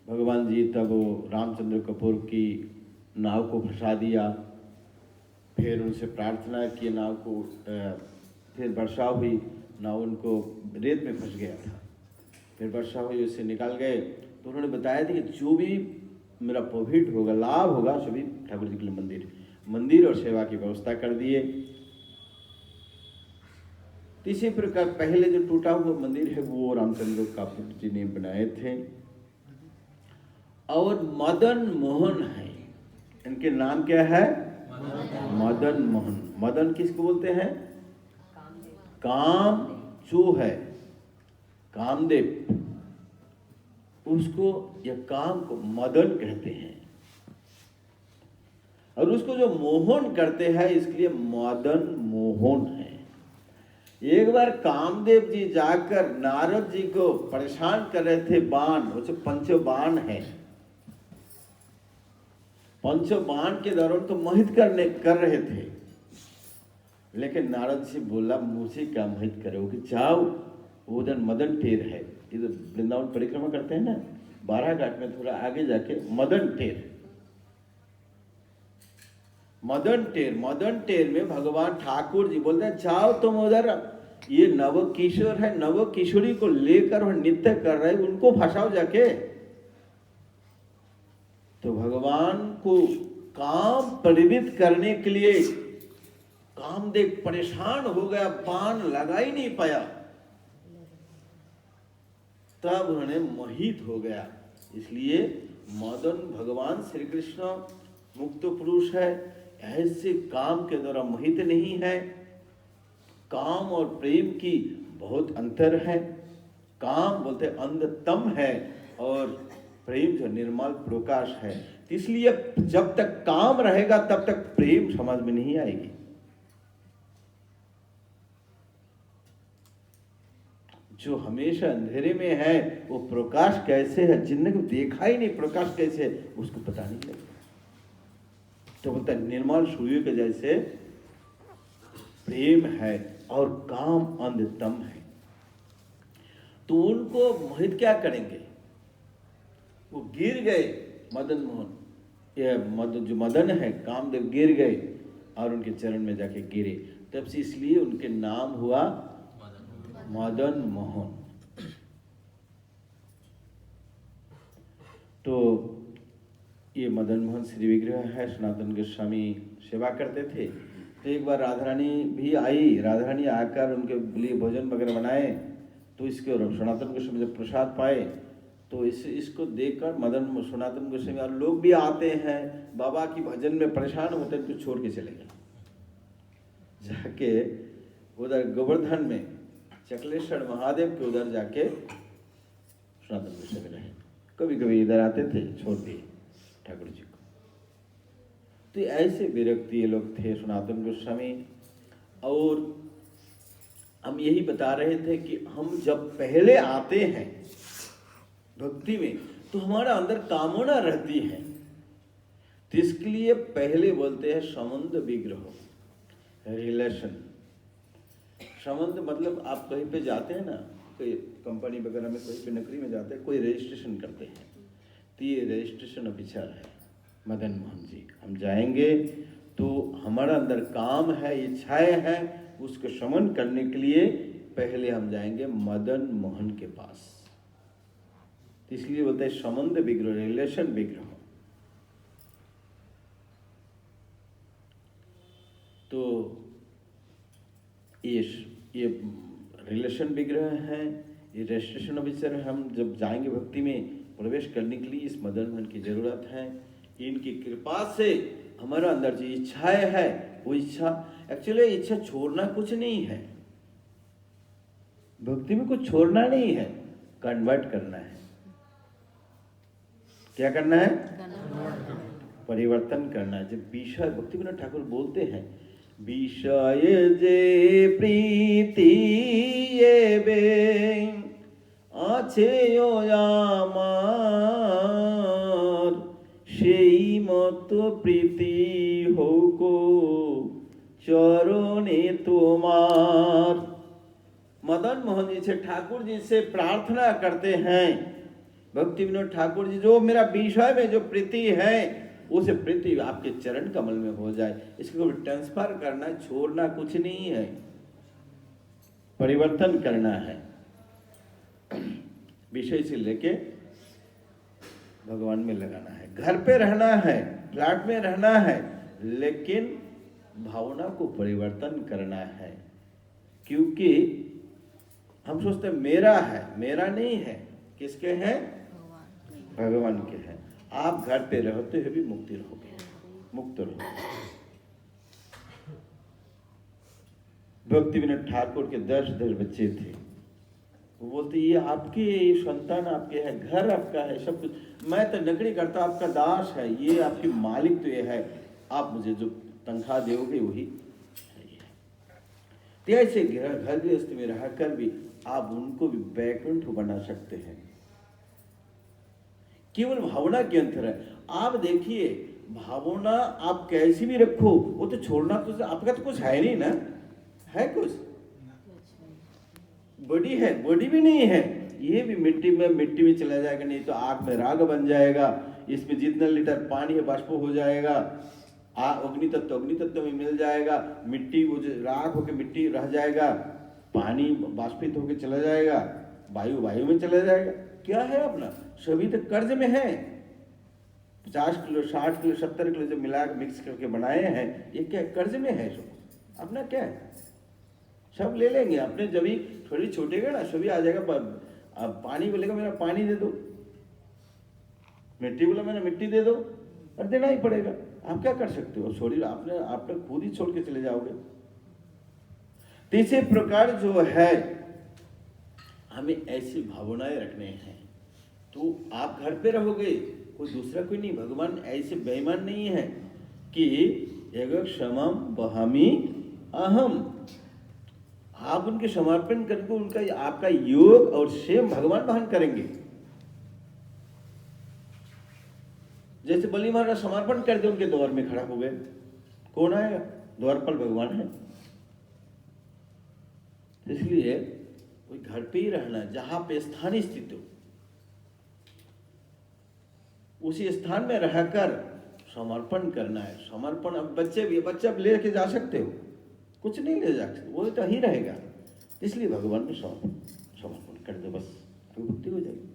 भगवान जी तब रामचंद्र कपूर की नाव को फंसा दिया, फिर उनसे प्रार्थना की नाव को, फिर वर्षा हुई, नाव उनको रेत में फंस गया था, फिर वर्षा हुई, उससे निकाल गए। तो उन्होंने बताया था कि जो भी मेरा प्रॉफिट होगा, लाभ होगा, सभी ठाकुर जी के लिए मंदिर और सेवा की व्यवस्था कर दिए। इसी प्रकार पहले जो टूटा हुआ मंदिर है वो रामचंद्र कपूर जी ने बनाए थे। और मदन मोहन है, इनके नाम क्या है? मदन मोहन। मदन किसको बोलते हैं? काम जो है कामदेव, उसको या काम को मदन कहते हैं, और उसको जो मोहन करते हैं इसलिए मदन मोहन है। एक बार कामदेव जी जाकर नारद जी को परेशान कर रहे थे, बाण, वो जो पंचबाण है, पंचबाण के दौरान तो मोहित कर रहे थे, लेकिन नारद जी बोला मुझे क्या मोहित करोगे, जाओ उधर मदन टेर है, इधर वृंदावन परिक्रमा करते हैं ना, 12 घाट में थोड़ा आगे जाके मदन टेर में भगवान ठाकुर जी बोलते हैं जाओ तुम उधर, ये नव किशोर है, नव किशोरी को लेकर और नृत्य कर रहे, उनको फंसाओ जाके। तो भगवान को काम प्रेरित करने के लिए कामदेव परेशान हो गया, बाण लगा ही नहीं पाया, तब उन्होंने मोहित हो गया। इसलिए मदन भगवान श्री कृष्ण मुक्त पुरुष है, ऐसे काम के द्वारा मोहित नहीं है। काम और प्रेम की बहुत अंतर है। काम बोलते अंधतम है और प्रेम जो निर्मल प्रकाश है, इसलिए जब तक काम रहेगा तब तक प्रेम समझ में नहीं आएगी। जो हमेशा अंधेरे में है वो प्रकाश कैसे है, जिन्हें को देखा ही नहीं प्रकाश कैसे है, उसको पता नहीं लगता। तो बोलता है निर्मल सूर्य के जैसे प्रेम है और काम अंधतम है। तो उनको मोहित क्या करेंगे? वो गिर गए मदन मोहन, जो मदन है कामदेव गिर गए और उनके चरण में जाके गिरे, तब से इसलिए उनके नाम हुआ मदन मोहन। तो ये मदन मोहन श्री विग्रह है। सनातन गोस्वामी सेवा करते थे। तो एक बार राधा रानी भी आई। राधा रानी आकर उनके लिए भोजन वगैरह बनाए। तो इसके सनातन गोस्वामी जब प्रसाद पाए तो इसको देखकर सनातन गोस्वामी और लोग भी आते हैं, बाबा की भजन में परेशान होते हैं, तो छोड़ के चले गए। जाके उधर गोवर्धन में चकलेश्वर महादेव के उधर जाके सनातन गोस्वामी रहे। कभी कभी इधर आते थे, छोड़ दिए ठाकुर जी को। तो ऐसे विरक्ति लोग थे सनातन गोस्वामी। और हम यही बता रहे थे कि हम जब पहले आते हैं भक्ति में तो हमारा अंदर कामना रहती है। तो इसके लिए पहले बोलते हैं संबंध विग्रह, रिलेशन। संबंध मतलब आप कहीं पे जाते हैं ना, कोई कंपनी वगैरह में, कहीं पे नौकरी में जाते हैं, कोई रजिस्ट्रेशन करते हैं, तो ये रजिस्ट्रेशन ऑफिसर है मदन मोहन जी। हम जाएंगे तो हमारा अंदर काम है, इच्छाएं हैं, उसको शमन करने के लिए पहले हम जाएंगे मदन मोहन के पास। तो इसलिए बोलते हैं संबंध विग्रह, रिलेशन विग्रह। तो ये रिलेशन विग्रह है, ये रजिस्ट्रेशन ऑफिसर। हम जब जाएंगे भक्ति में प्रवेश करने के लिए इस मदन मोहन की जरूरत है। इनकी कृपा से हमारा अंदर जो इच्छाएं है, वो इच्छा, एक्चुअली इच्छा छोड़ना कुछ नहीं है, भक्ति में कुछ छोड़ना नहीं है, कन्वर्ट करना है। क्या करना है? परिवर्तन करना है। जब विषय, भक्ति विनोद ठाकुर बोलते हैं, विषय जे प्रीति ये बे আছে আমার সেই মতো প্রীতি হোক চরণে তোমার। मदन मोहन जी से, ठाकुर जी से प्रार्थना करते हैं, भक्ति विनोद ठाकुर जी, जो मेरा विषय में जो प्रीति है उसे प्रीति आपके चरण कमल में हो जाए। इसको ट्रांसफर करना, छोड़ना कुछ नहीं है, परिवर्तन करना है। विषय से लेके भगवान में लगाना है। घर पे रहना है, फ्लैट में रहना है, लेकिन भावना को परिवर्तन करना है। क्योंकि हम सोचते हैं मेरा है, मेरा नहीं है। किसके हैं? भगवान के हैं। आप घर पे रहते हुए भी मुक्त रहोगे। भक्ति विनोद ठाकुर के 10 बच्चे थे। वो बोलते ये आपके संतान आपके है, घर आपका है, सब कुछ, मैं तो नौकरी करता, आपका दास है, ये आपकी मालिक तो ये है, आप मुझे जो तनख्वाह दोगे वही है। तो ऐसे घर गृहस्थ में रहकर भी आप उनको भी बैकुंठ बना सकते हैं। केवल भावना के अंतर है। आप देखिए, भावना आप कैसी भी रखो, वो तो छोड़ना तो आपका तो कुछ है नहीं ना, है कुछ बॉडी है, बॉडी भी नहीं है, ये भी मिट्टी में चला जाएगा, नहीं तो आग में राग बन जाएगा। इसमें जितना लीटर पानी है बाष्प हो जाएगा, अग्नि तत्व में मिल जाएगा, मिट्टी वो जो राख होकर मिट्टी रह जाएगा, पानी बाष्पित होकर चला जाएगा, वायु में चला जाएगा। क्या है अपना? सभी तो कर्ज में है। 50 किलो 60 किलो 70 किलो जो मिला मिक्स करके बनाए हैं, ये क्या कर्ज में है? सब अपना क्या है, सब ले लेंगे अपने। जब भी थोड़ी छूटेगा ना, सभी आ जाएगा। पानी बोलेगा मेरा पानी दे दो, मिट्टी बोला मेरा मिट्टी दे दो, और देना ही पड़ेगा। आप क्या कर सकते हो? छोड़िए, आपने खुद ही छोड़ के चले जाओगे। तीसरे प्रकार जो है, हमें ऐसी भावनाएं रखने हैं। तो आप घर पे रहोगे, कोई दूसरा कोई नहीं। भगवान ऐसे बेईमान नहीं है कि एक क्षमम बहामी अहम, आप उनके समर्पण करके उनका आपका योग और सेम भगवान वहन करेंगे। जैसे बलि महाराज समर्पण कर दिया, उनके द्वार में खड़ा हो गए। कौन आएगा? द्वारपाल भगवान है। इसलिए कोई घर पे ही रहना, जहां पे स्थान स्थित हो उसी स्थान में रहकर समर्पण करना है। समर्पण, अब बच्चे ले के जा सकते हो, कुछ नहीं ले जा सकते, वो तो ही रहेगा। इसलिए भगवान में समर्पण कर दो, बस भक्ति हो जाएगी।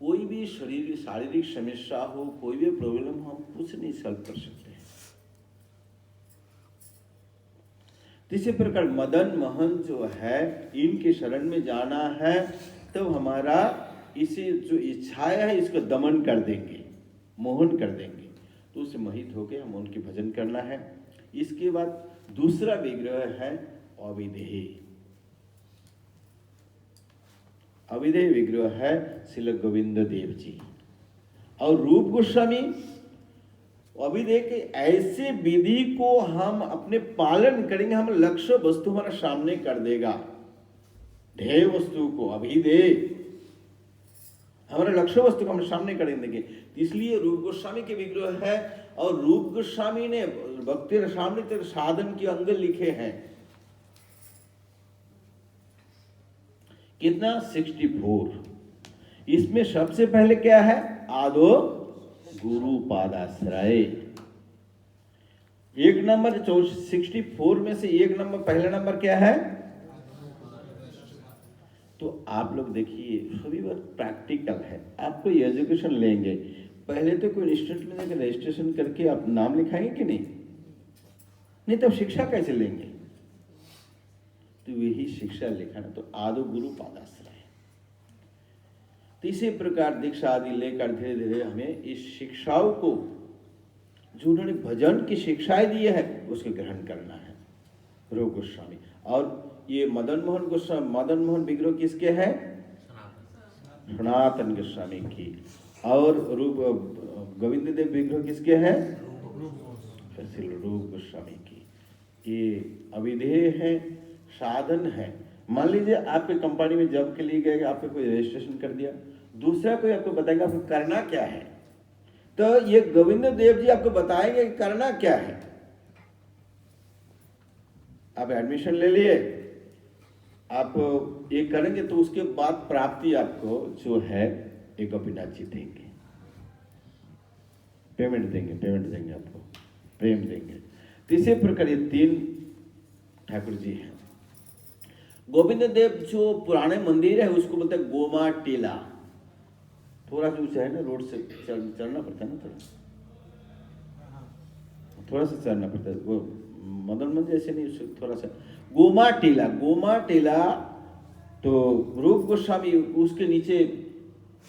कोई भी शारीरिक समस्या हो, कोई भी प्रॉब्लम हो, हम कुछ नहीं सॉल्व कर सकते। इसी प्रकार मदन मोहन जो है, इनके शरण में जाना है तो हमारा इसे जो इच्छाएं है इसको दमन कर देंगे, मोहन कर देंगे। तो उससे मोहित होकर हम उनकी भजन करना है। इसके बाद दूसरा विग्रह है अविधेय। अविधेय विग्रह है श्रील गोविंद देव जी और रूप गोस्वामी। अविधेय के ऐसे विधि को हम अपने पालन करेंगे, हम लक्ष्य वस्तु हमारा सामने कर देगा। ध्येय वस्तु को अभिधेय, हमारे लक्ष्य वस्तु को हम सामने कर देंगे। इसलिए रूप गोस्वामी के विग्रह है और रूप गोस्वामी ने भक्ति रसामृत साधन के अंग लिखे हैं। कितना? 64। इसमें सबसे पहले क्या है? आदो गुरु पादाश्रय। एक नंबर 64 में से एक नंबर, पहला नंबर क्या है? तो आप लोग देखिए, सभी बात प्रैक्टिकल है। आप कोई एजुकेशन लेंगे, पहले तो कोई इंस्टीट्यूट में जाकर रजिस्ट्रेशन करके आप नाम लिखाएंगे कि नहीं? नहीं तो शिक्षा कैसे लेंगे? तो यही शिक्षा लिखा ना, तो आदो गुरु पादाश्रय। तो इसी प्रकार दीक्षा आदि लेकर धीरे धीरे हमें इस शिक्षाओं को, जो उन्होंने भजन की शिक्षाएं दी है, उसको ग्रहण करना है। रूप गोस्वामी और ये मदन मोहन विग्रह किसके है? सनातन गोस्वामी की। और रूप गोविंद देव विग्रह किसके है? रूप गोस्वामी की। ये अविधेय है, साधन है। मान लीजिए आपके कंपनी में जॉब के लिए गए, आपको कोई रजिस्ट्रेशन कर दिया, दूसरा कोई आपको बताएगा आपको करना क्या है, तो ये गोविंद देव जी आपको बताएंगे कि करना क्या है। आप एडमिशन ले लिए, आप ये करेंगे तो उसके बाद प्राप्ति आपको जो है एक गोपीनाथ जी देंगे, पेमेंट देंगे आपको, प्रेम देंगे। तो इसी प्रकार ये 3 ठाकुर जी हैं। गोविंद देव जो पुराने मंदिर है उसको बोलते हैं गोमा टीला। थोड़ा सा ऊंचा है ना, रोड से चढ़ना पड़ता है ना, थोड़ा सा चढ़ना पड़ता है। वो मदन मंदिर ऐसे नहीं, थोड़ा सा गोमा टीला। तो रूप गोस्वामी उसके नीचे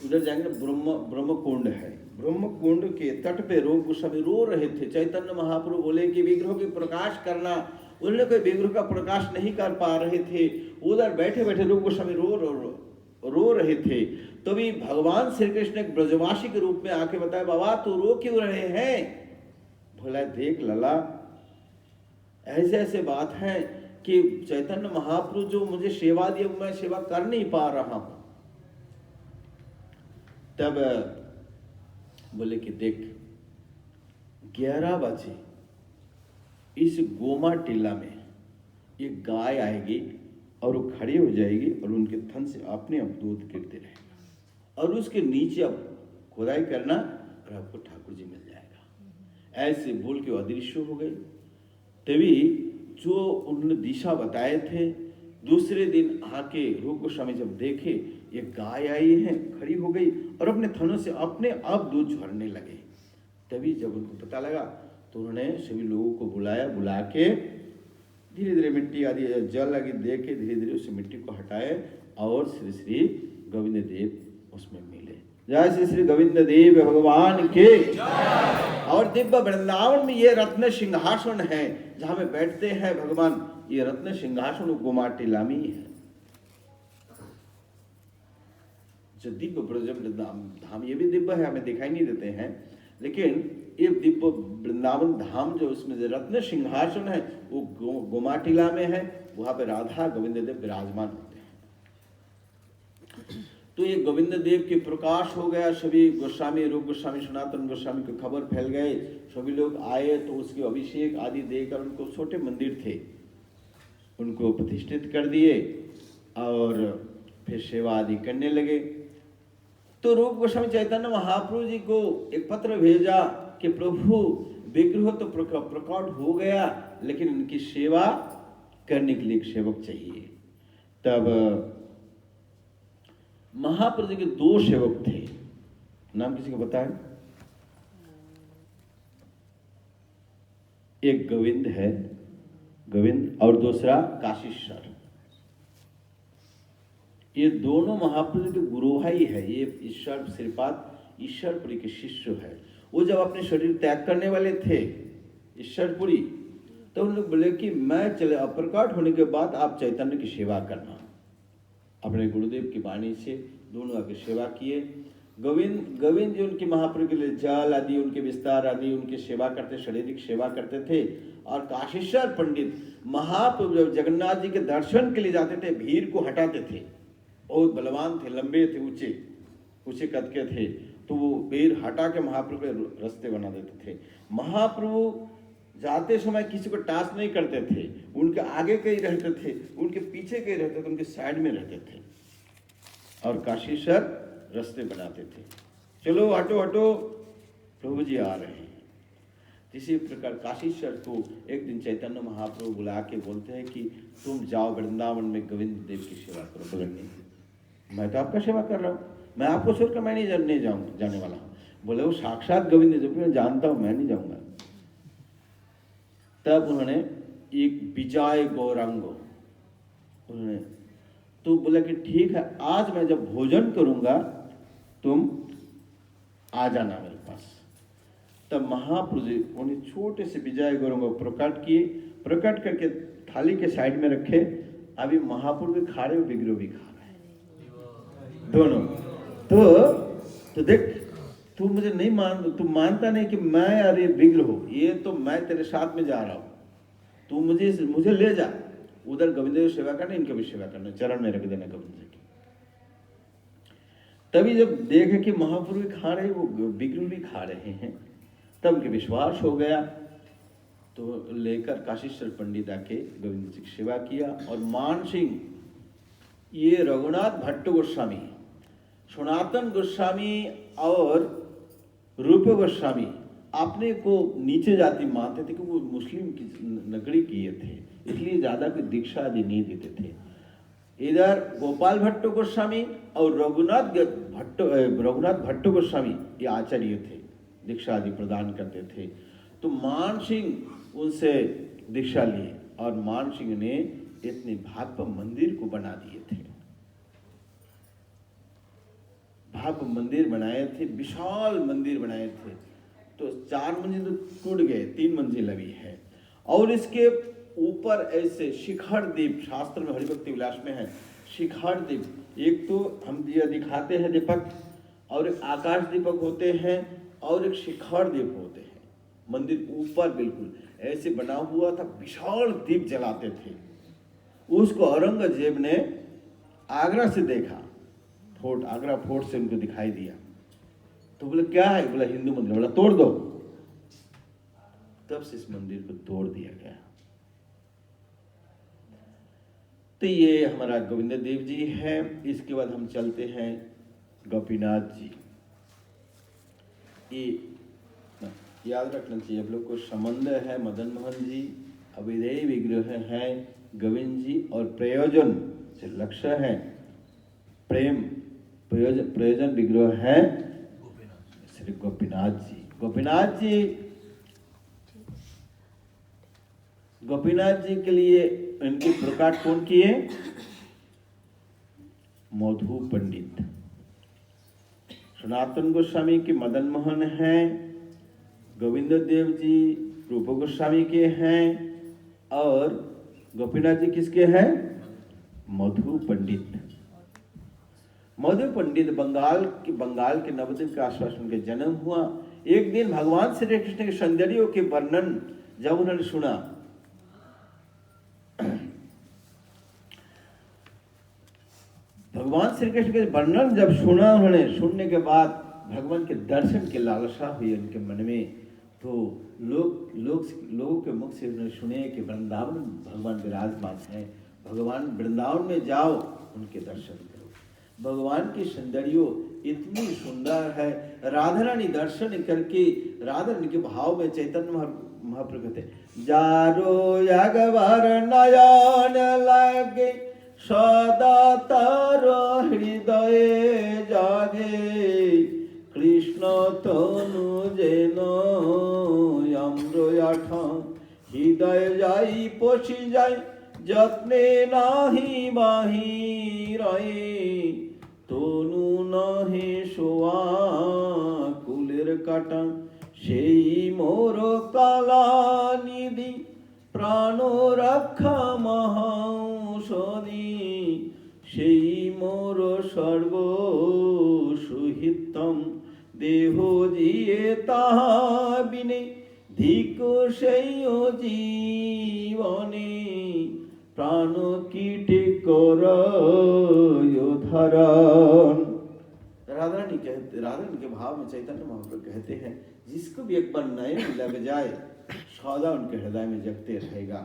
उधर जाएंगे, ब्रह्म कुंड है। ब्रह्म कुंड के तट पे रूप गोस्वामी रो रहे थे। चैतन्य महाप्रभु बोले कि विग्रह के प्रकाश करना, उन्होंने कोई विग्रह का प्रकाश नहीं कर पा रहे थे। उधर बैठे बैठे रूप गोस्वामी रो रहे थे। तभी भगवान श्री कृष्ण एक ब्रजवासी के रूप में आके बताया, बाबा तू रो क्यों रहे हैं? बोला, देख लला, ऐसे ऐसे बात है कि चैतन्य महाप्रभु जो मुझे सेवा दिया मैं सेवा कर नहीं पा रहा हूं। तब बोले कि देख 11 बजे इस गोमा टीला में एक गाय आएगी और वो खड़ी हो जाएगी और उनके थन से अपने आप दूध गिरते रहेगा और उसके नीचे आप खुदाई करना और आपको ठाकुर जी मिल जाएगा। ऐसे बोल के अदृश्य हो गए। तभी जो उन्होंने दिशा बताए थे, दूसरे दिन आके रूप गोस्वामी जब देखे ये गाय आई है, खड़ी हो गई और अपने थनों से अपने आप दूध झरने लगे। तभी जब उनको पता लगा तो उन्होंने सभी लोगों को बुला के धीरे धीरे मिट्टी आदि जल आदि दे के धीरे धीरे उस मिट्टी को हटाए और श्री श्री गोविंद देव उसमें मिले। जय श्री श्री गोविंद देव भगवान के। और दिव्य वृंदावन में ये रत्न सिंहासन है जहां में बैठते हैं भगवान। ये रत्न सिंहासन गोमा टीला में है। जो दिव्य ब्रज धाम, ये भी दिव्य है, हमें दिखाई नहीं देते हैं, लेकिन ये दिव्य वृंदावन धाम जो उसमें जो रत्न सिंहासन है वो गोमा टीला में है। वहां पे राधा गोविंद देव विराजमान होते हैं। तो ये गोविंद देव के प्रकाश हो गया, सभी गोस्वामी, रूप गोस्वामी, सनातन गोस्वामी को खबर फैल गए, सभी लोग आए तो उसके अभिषेक आदि देकर उनको छोटे मंदिर थे उनको प्रतिष्ठित कर दिए और फिर सेवा आदि करने लगे। तो रूप गोस्वामी चैतन्य महाप्रभु जी को एक पत्र भेजा कि प्रभु विग्रह तो प्रकट हो गया, लेकिन इनकी सेवा करने के लिए एक सेवक चाहिए। तब महाप्रभु जी के 2 सेवक थे, नाम किसी को पता है? एक गोविंद है, गोविंद, और दूसरा काशीश्वर। ये दोनों महाप्रभु के गुरु भाई है। ये ईश्वर श्रीपाद ईश्वरपुरी के शिष्य है। वो जब अपने शरीर त्याग करने वाले थे ईश्वरपुरी, तो उन लोग बोले कि मैं चले, प्रकट होने के बाद आप चैतन्य की सेवा करना। अपने गुरुदेव की वाणी से दोनों आके सेवा किए। गोविंद जी उनके महाप्रभु के लिए जल आदि, उनके विस्तार आदि, उनकी सेवा करते, शारीरिक सेवा करते थे। और काशीश्वर पंडित महाप्रभु जब जगन्नाथ जी के दर्शन के लिए जाते थे, भीड़ को हटाते थे। बहुत बलवान थे, लंबे थे, ऊंचे कद के थे, तो वो भीड़ हटा के महाप्रभु के रास्ते बना देते थे। महाप्रभु जाते समय किसी को टाच नहीं करते थे, उनके आगे कहीं रहते थे, उनके पीछे कहीं रहते थे, उनके साइड में रहते थे। और काशीश्वर रास्ते बनाते थे, चलो हटो हटो, प्रभु जी आ रहे हैं। इसी प्रकार काशीश्वर को एक दिन चैतन्य महाप्रभु बुला के बोलते हैं कि तुम जाओ वृंदावन में गोविंद देव की सेवा करो। बोले नहीं, मैं तो आपका सेवा कर रहा हूँ, मैं आपको छोड़कर मैं नहीं जाने वाला हूँ। बोले वो साक्षात गोविंद देव, मैं जानता हूँ, मैं नहीं जाऊंगा। तब उन्होंने एक विजय गौरांग उन्होंने तो बोला कि ठीक है, आज मैं जब भोजन करूंगा तुम आ जाना मेरे पास। तब महाप्रभु जी उन्हें छोटे से विजय गौरांग को प्रकट किए, प्रकट करके थाली के साइड में रखे। अभी महाप्रभु भी खा रहे, विग्रह भी खा रहे हैं दोनों। तो देख, तू मुझे नहीं तू मानता नहीं कि मैं अरे विग्रह हो, ये तो मैं तेरे साथ में जा रहा हूं, तू मुझे ले जा उधर, गोविंद की सेवा करना, इनकी भी सेवा करना, चरण में रख देना गोविंद जी की। तभी जब देखे कि महाप्रभु खा रहे, वो विग्रह भी खा रहे हैं, तब उनके विश्वास हो गया। तो लेकर काशीश्वर पंडित आके गोविंद जी की सेवा किया। और मान सिंह, ये रघुनाथ भट्ट गोस्वामी, सनातन गोस्वामी और रूप गोस्वामी अपने को नीचे जाति मानते थे कि वो मुस्लिम की नगरी किए थे, इसलिए ज्यादा कोई दीक्षा आदि नहीं देते थे। इधर गोपाल भट्ट गोस्वामी और रघुनाथ भट्ट गोस्वामी ये आचार्य थे, दीक्षा आदि प्रदान करते थे। तो मान सिंह उनसे दीक्षा लिए और मान सिंह ने इतने भव्य मंदिर को बना दिए थे, भव्य मंदिर बनाए थे, विशाल मंदिर बनाए थे। तो 4 मंजिल तो टूट गए, 3 मंजिल अभी है। और इसके ऊपर ऐसे शिखर दीप, शास्त्र में हरिभक्ति विलास में है शिखर दीप। एक तो हम दिखाते हैं दीपक, और एक आकाश दीपक होते हैं, और एक शिखर दीप होते हैं। मंदिर ऊपर बिल्कुल ऐसे बना हुआ था, विशाल दीप जलाते थे। उसको औरंगजेब ने आगरा से देखा, फोर्ट, आगरा फोर्ट से उनको दिखाई दिया। तो बोले क्या है? बोला हिंदू मंदिर। बोला तोड़ दो। तब से इस मंदिर को तोड़ दिया गया। तो ये हमारा गोविंद देव जी है। इसके बाद हम चलते हैं गोपीनाथ जी। ये याद रखना चाहिए आप लोग को, संबंध है मदन मोहन जी, अविधेय विग्रह है गोविंद जी, और प्रयोजन से लक्ष्य है प्रेम, प्रयोजन विग्रह है श्री गोपीनाथ जी। गोपीनाथ जी के लिए इनके प्रकाश कौन किए? मधु पंडित। सनातन गोस्वामी के मदन मोहन हैं, गोविंद देव जी रूप गोस्वामी के हैं, और गोपीनाथ जी किसके हैं? मधु पंडित। मधु पंडित बंगाल के नवद्वीप के आसपास उनके जन्म हुआ। एक दिन भगवान श्री कृष्ण के सौंदर्यों के वर्णन जब उन्होंने सुना, भगवान श्री कृष्ण के वर्णन जब सुना उन्होंने, सुनने के बाद भगवान के दर्शन की लालसा हुई उनके मन में। तो लोगों के मुख से उन्होंने सुने कि वृंदावन भगवान विराजमान है, भगवान वृंदावन में जाओ, उनके दर्शन करो। भगवान की सौंदर्य इतनी सुंदर है। राधा रानी दर्शन करके राधा रानी के भाव में चैतन्य महाप्रभु कहते, जारो यागवर नयन लागे सदा तारो हृदय जागे, कृष्ण तनु जेनो अम्रयाठ हृदय जाई पोषी जाय যত্নে নাহি বাহিরে তনু নহে শোয়া কুলের কাটা সেই মোর কালা নিধি প্রাণ রক্ষা মহাঔষধি সেই মোর সর্ব সুহিতম দেহ জিয়ে তাহা বিনে ধিক সেই জীবনে प्राण कीट कर धारण। राधा रानी के भाव में चैतन्य महाप्रभु कहते हैं, जिसको भी एक बार नयन लग जाए सदा उनके हृदय में जगते रहेगा।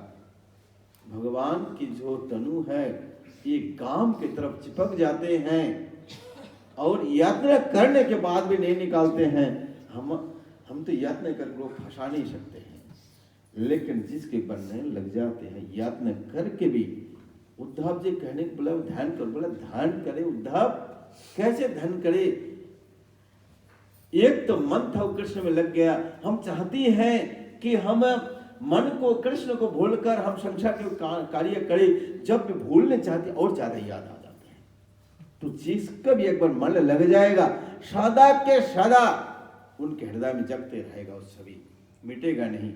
भगवान की जो तनु है ये काम की तरफ चिपक जाते हैं और यात्रा करने के बाद भी नहीं निकालते हैं। हम तो यात्रा करके लोग फंसा नहीं सकते हैं, लेकिन जिसके बनने लग जाते हैं यातना करके भी। उद्धव जी कहने को बोला ध्यान कर, बोला ध्यान करे उद्धव, कैसे ध्यान करे? एक तो मन था वो कृष्ण में लग गया। हम चाहती हैं कि हम मन को कृष्ण को भूलकर हम संसार के कार्य करें, जब भी भूलने चाहते और ज्यादा याद आ जाते हैं। तो जिसका भी एक बार मन लग जाएगा सदा के सदा उनके हृदय में जगते रहेगा, वो सभी मिटेगा नहीं।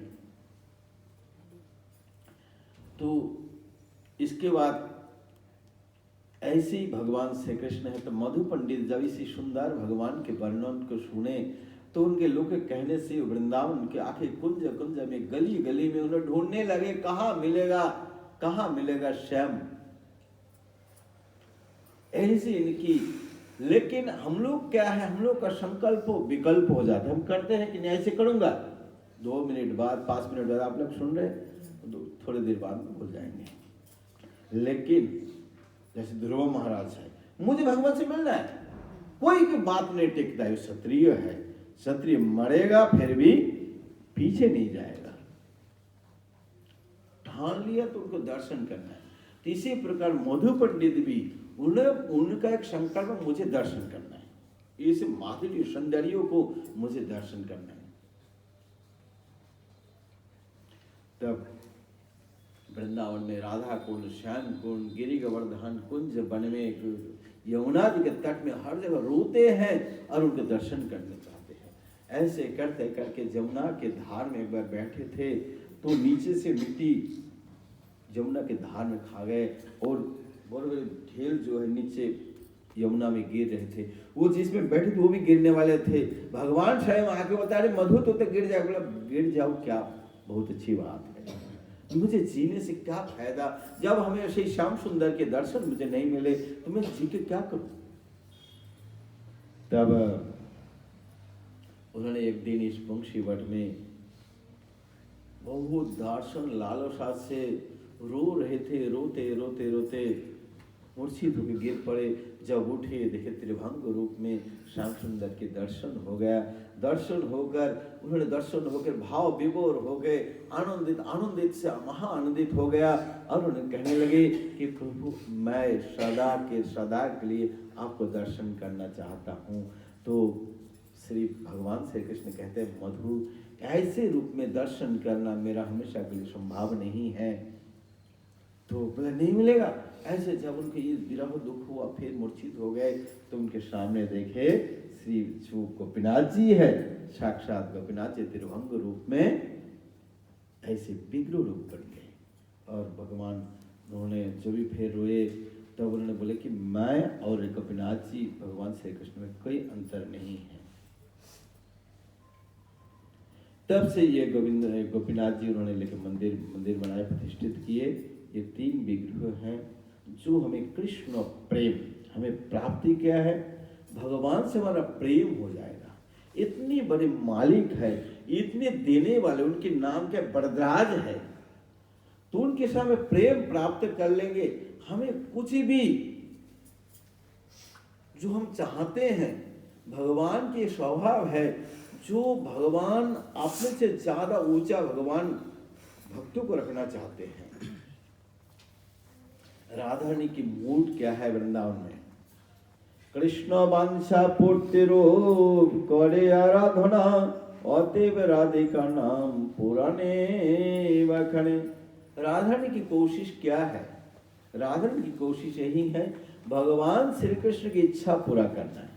तो इसके बाद ऐसे ही भगवान श्री कृष्ण है। तो मधु पंडित जब इसी सुंदर भगवान के वर्णन को सुने तो उनके लोग के कहने से वृंदावन के आखिर कुंज कुंज में गली गली में उन्हें ढूंढने लगे, कहाँ मिलेगा श्याम। ऐसी इनकी, लेकिन हम लोग क्या है, हम लोग का संकल्प विकल्प हो जाता है। हम करते हैं कि नहीं ऐसे करूंगा, 2 मिनट बाद 5 मिनट बाद आप लोग सुन रहे, थोड़ी देर बाद में भूल जाएंगे। लेकिन जैसे ध्रुव महाराज है, मुझे भगवान से मिलना है, कोई भी बात नहीं टिकता है। क्षत्रिय है, क्षत्रिय मरेगा फिर भी पीछे नहीं जाएगा। ठान लिया तो उनको दर्शन करना है। तो इसी प्रकार मधु पंडित भी उनका एक संकल्प, मुझे दर्शन करना है, इस माधुर्य सौंदर्यों को मुझे दर्शन करना है। तब वृंदावन में राधा कुंड, श्याम कुंड, गिरि गोवर्धन कुंज वन में, यमुना जी के तट में हर जगह रोते हैं और उनके दर्शन करने चाहते हैं। ऐसे करते करके यमुना के धार में एक बार बैठे थे तो नीचे से मिट्टी यमुना के धार में खा गए और बड़े बड़े ढेल जो है नीचे यमुना में गिर रहे थे। वो जिसमें बैठे थे वो भी गिरने वाले थे। भगवान स्वयं आके बता रहे मधु तो गिर जाए। बोला गिर जाओ क्या, बहुत अच्छी बात है, मुझे जीने से क्या फायदा, जब हमें ऐसे श्याम सुंदर के दर्शन मुझे नहीं मिले तो मैं जी के क्या करूं। तब उन्होंने एक दिन इस पंक्षी वट में बहुत दर्शन लालसा से रो रहे थे, रोते रोते रोते मूर्छित होकर गिर पड़े। जब उठे देखे त्रिभंग रूप में श्याम सुंदर के दर्शन हो गया। दर्शन होकर भाव विभोर हो गए, आनंदित से महा आनंदित हो गया और उन्हें कहने लगे कि प्रभु मैं सदा के लिए आपको दर्शन करना चाहता हूँ। तो श्री भगवान श्री कृष्ण कहते हैं मधु ऐसे रूप में दर्शन करना मेरा हमेशा के लिए संभव नहीं है। तो बोला नहीं मिलेगा। ऐसे जब उनके ये विरह दुख हुआ, फिर मूर्छित हो गए तो उनके सामने देखे श्री गोपीनाथ जी है, साक्षात गोपीनाथ जी त्रिभंग रूप में ऐसे विग्रह रूप बन गए। और भगवान उन्होंने जो भी फिर रोए तब उन्होंने बोले कि मैं और गोपीनाथ जी भगवान श्री कृष्ण में कोई अंतर नहीं है। तब से ये गोपीनाथ जी उन्होंने लेके मंदिर बनाए, प्रतिष्ठित किए। ये 3 विग्रह हैं जो हमें कृष्ण प्रेम हमें प्राप्ति क्या है? भगवान से हमारा प्रेम हो जाएगा। इतनी बड़े मालिक है, इतने देने वाले, उनके नाम क्या बरदराज है, तो उनके सामने प्रेम प्राप्त कर लेंगे। हमें कुछ भी जो हम चाहते हैं, भगवान के स्वभाव है, जो भगवान अपने से ज्यादा ऊंचा भगवान भक्तों को रखना चाहते हैं। राधा रानी की मूड क्या है वृंदावन में? कृष्ण वांछा पूर्तिरो करे आराधना, अतएव राधिका नाम पुराने वखने। राधा रानी की कोशिश क्या है? राधा रानी की कोशिश यही है, भगवान श्री कृष्ण की इच्छा पूरा करना है।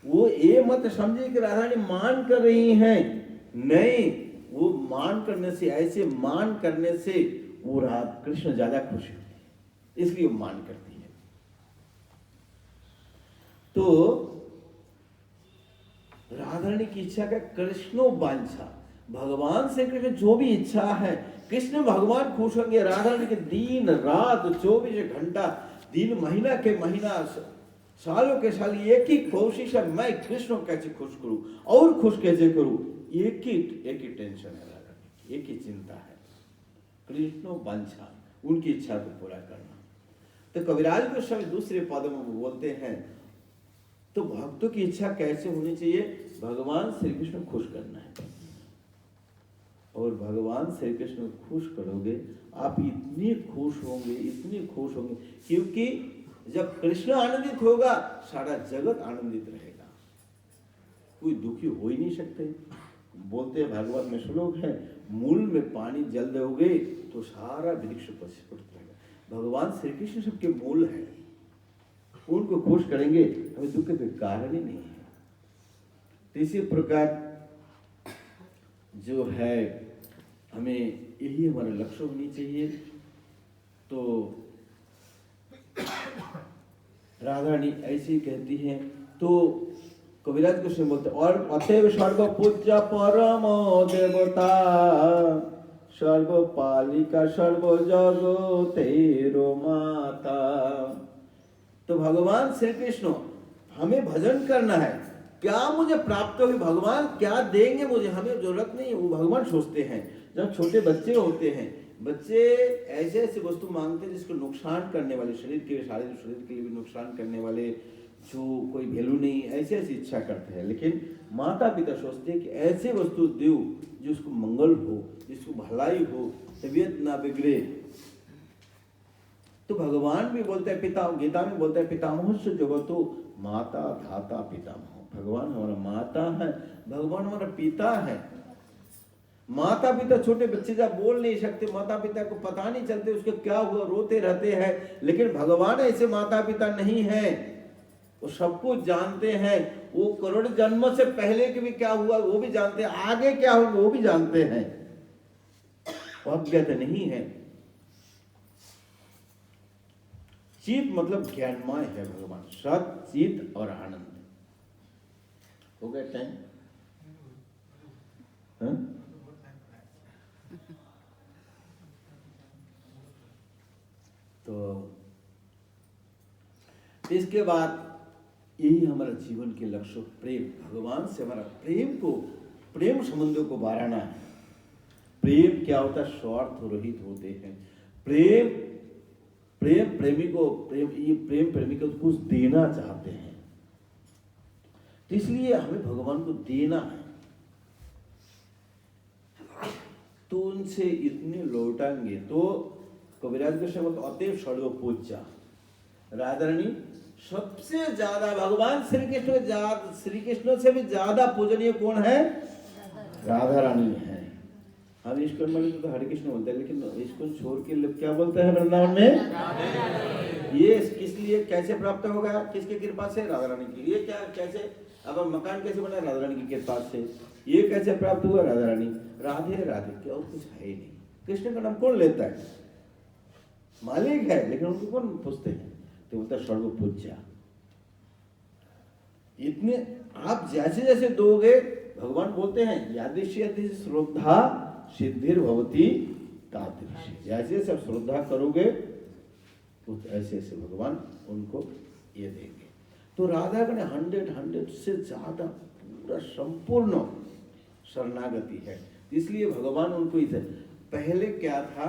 वो ये मत समझे कि राधा रानी मान कर रही हैं, नहीं, वो मान करने से, ऐसे मान करने से वो कृष्ण ज्यादा खुश होते हैं, इसलिए वो मान करती है। तो राधा रानी की इच्छा का कृष्णो वांछा, भगवान से कृष्ण जो भी इच्छा है, कृष्ण भगवान खुश होंगे। राधा रानी के दिन रात 24 घंटा, दिन महीना के महीना, सालों के साल एक ही कोशिश है, मैं कृष्ण को कैसे खुश करूं और खुश कैसे करूं। एक ही टेंशन है राधा की, एक ही चिंता है, कृष्णो वांछा, उनकी इच्छा को पूरा करना। तो कविराज गोस्वामी दूसरे पदों में बोलते हैं, तो भक्तों की इच्छा कैसे होनी चाहिए? भगवान श्री कृष्ण खुश करना है, और भगवान श्री कृष्ण को खुश करोगे, आप इतने खुश होंगे, इतने खुश होंगे, क्योंकि जब कृष्ण आनंदित होगा, सारा जगत आनंदित रहेगा, कोई दुखी हो ही नहीं सकते। बोलते हैं भागवत में श्लोक है, मूल में पानी जल दोगे तो सारा वृक्ष पुष्पित रहेगा। भगवान श्री कृष्ण सबके मूल है, उनको खुश करेंगे, हमें दुख के कारण ही नहीं है। इसी प्रकार जो है, हमें यही हमारा लक्ष्य होनी चाहिए। तो राधा रानी ऐसे ही कहती हैं, तो कविराज कृष्ण बोलते, और अतएव सर्व पूज्य परम देवता, सर्व पालिका सर्व जगतेरो माता। तो भगवान श्री कृष्ण, हमें भजन करना है, क्या मुझे प्राप्त होगी, भगवान क्या देंगे मुझे, हमें जरूरत नहीं, वो भगवान सोचते हैं। जब छोटे बच्चे होते हैं, बच्चे ऐसे ऐसे वस्तु मांगते हैं जिसको नुकसान करने वाले, शरीर के लिए भी नुकसान करने वाले, जो कोई वैल्यू नहीं, ऐसे ऐसी इच्छा करते हैं। लेकिन माता पिता सोचते हैं कि ऐसे वस्तु दो जिसको मंगल हो, जिसको भलाई हो, तबीयत ना बिगड़े। तो भगवान भी बोलते हैं, पिता, गीता में बोलते हैं, पितामहस्य जगतो माता धाता पितामह। भगवान हमारा माता है, भगवान हमारा पिता है। माता पिता, छोटे बच्चे जब बोल नहीं सकते, माता पिता को पता नहीं चलते उसको क्या हुआ, रोते रहते हैं। लेकिन भगवान ऐसे माता पिता नहीं है, वो सब कुछ जानते हैं। वो करोड़ जन्म से पहले के भी क्या हुआ वो भी जानते हैं, आगे क्या होगा वो भी जानते हैं, अज्ञात नहीं है। चित मतलब ज्ञानमय है भगवान, सत चित और आनंद। हो गया टाइम? तो इसके बाद यही हमारा जीवन के लक्ष्य, प्रेम, भगवान से हमारा प्रेम संबंधों को बढ़ाना है। प्रेम क्या होता है? स्वार्थ रहित होते हैं। प्रेम प्रेमी को कुछ देना चाहते हैं, तो इसलिए हमें भगवान को देना है, तो उनसे इतने लौटाएंगे। तो कविराज के शब्द अतएव सर्वपूज्य, राधा रानी सबसे ज्यादा, भगवान श्री कृष्ण से भी ज्यादा पूजनीय कौन है? राधा रानी है। हम इस्कॉन में तो हरे कृष्ण बोलते हैं, लेकिन इस्कॉन छोड़ के लोग क्या बोलते हैं वृंदावन में? ये किस लिए, कैसे प्राप्त होगा? किसके कृपा से? राधा रानी की। ये क्या, कैसे, अब मकान कैसे बना? राधा रानी की कृपा से। ये कैसे प्राप्त हुआ? राधा रानी। राधे राधे, क्या और कुछ है ही नहीं। कृष्ण का नाम कौन लेता है? मालिक है, लेकिन उनको कौन पूछते हैं? तो बोलता सर्वपूज्य। इतने आप जैसे जैसे दोगे, भगवान बोलते हैं यादृश्य श्रद्धा सिद्धिर भवती तादृशी। जैसे जैसे आप श्रद्धा करोगे कुछ ऐसे ऐसे भगवान उनको ये देंगे। तो राधा का 100 से ज्यादा पूरा संपूर्ण शरणागति है, इसलिए भगवान उनको इसे पहले क्या था,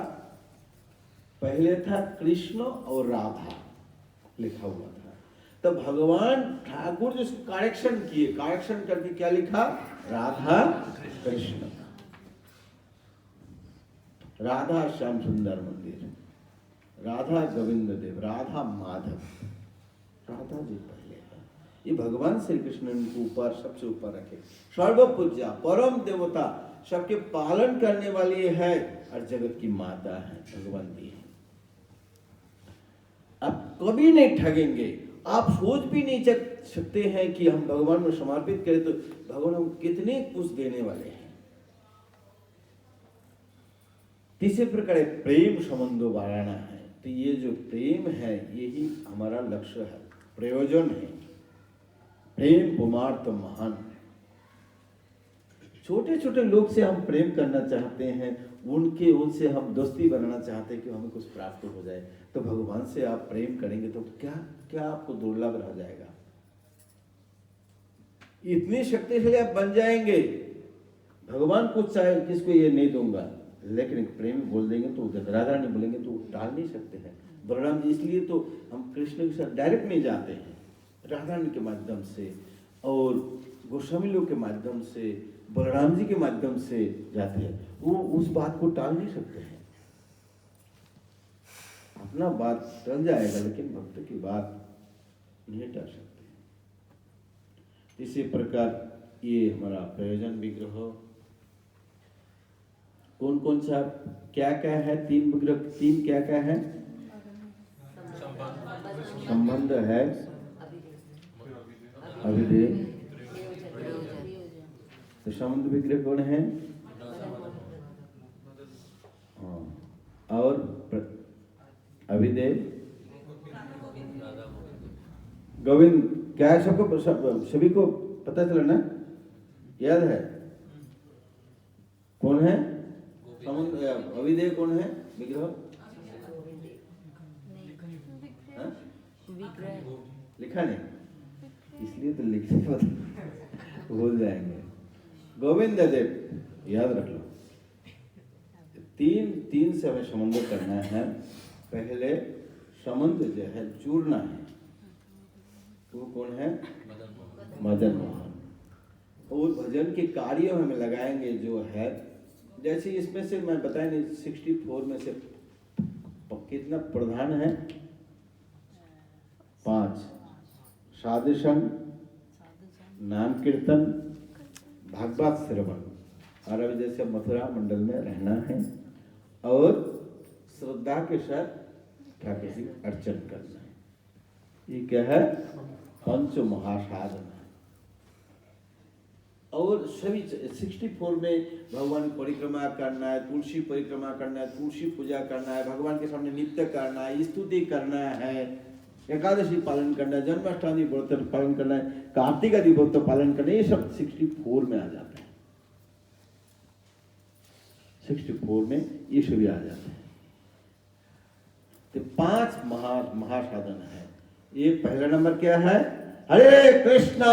पहले था कृष्ण और राधा लिखा हुआ था, तब भगवान ठाकुर जो करेक्शन किए, करेक्शन करके क्या लिखा, राधा कृष्ण, राधा श्याम सुंदर मंदिर, राधा गोविंद देव, राधा माधव, राधा जी पहले है। ये भगवान श्री कृष्ण इनको ऊपर सबसे ऊपर रखे, सर्व पूज्या परम देवता, सबके पालन करने वाली है और जगत की माता है, भगवान जी है। आप कभी नहीं ठगेंगे, आप सोच भी नहीं सकते हैं कि हम भगवान में समर्पित करें तो भगवान हम कितने कुछ देने वाले हैं। तीसरे प्रकार प्रेम संबंधों बढ़ाना है, तो ये जो प्रेम है यही हमारा लक्ष्य है, प्रयोजन है। प्रेम पुमार्थ महान, छोटे छोटे लोग से हम प्रेम करना चाहते हैं, उनसे हम दोस्ती बनाना चाहते हैं कि हमें कुछ प्राप्त हो जाए, तो भगवान से आप प्रेम करेंगे तो क्या क्या आपको दुर्लभ रह जाएगा, इतनी शक्तिशाली आप बन जाएंगे। भगवान कुछ चाहे किसको ये नहीं दूंगा, लेकिन प्रेम बोल देंगे तो राधा नहीं बोलेंगे तो टाल नहीं सकते हैं। बलराम जी इसलिए तो हम कृष्ण के साथ डायरेक्ट नहीं जाते हैं, राधा के माध्यम से और गोस्वामी लोग के माध्यम से, बलराम जी के माध्यम से जाते हैं, वो उस बात को टाल नहीं सकते हैं। अपना बात टल जाएगा लेकिन भक्त की बात नहीं टल सकते। इसी प्रकार ये हमारा प्रयोजन विग्रह कौन कौन सा क्या क्या है, तीन विग्रह, तीन क्या क्या है, संबंध है, अभिधेय, तो संबंध विग्रह कौन है, और अभिधेय गोविंद, क्या है सबको, सभी को पता चला ना, याद है कौन है संबंध, अभिधेय कौन है विग्रह, लिखा नहीं इसलिए तो लिखते भूल जाएंगे। गोविंद देव याद रख लो, तीन से हमें संबंध करना है। पहले संबंध जो है चूरना है, वो कौन है, मदन मोहन, और भजन के कार्यों में लगाएंगे जो है, जैसे इसमें से मैं बताया नहीं 64 में से कितना प्रधान है, 5, साधु संग, नाम कीर्तन, भागवत श्रवण, और अभी जैसे मथुरा मंडल में रहना है और श्रद्धा के साथ ठाकुर जी अर्चन करना है। ये क्या है, पंच महासाधन है। और सभी 64 में भगवान की परिक्रमा करना है, तुलसी परिक्रमा करना है, तुलसी पूजा करना है, भगवान के सामने नित्य करना है, स्तुति करना है, एकादशी पालन करना है, जन्माष्टमी व्रत पालन करना है, कार्तिक आदि व्रत पालन करना है, ये सब 64 में आ जाते हैं। 64 में ये सभी आ जाते हैं। तो 5 महासाधन है। ये पहला नंबर क्या है, हरे कृष्णा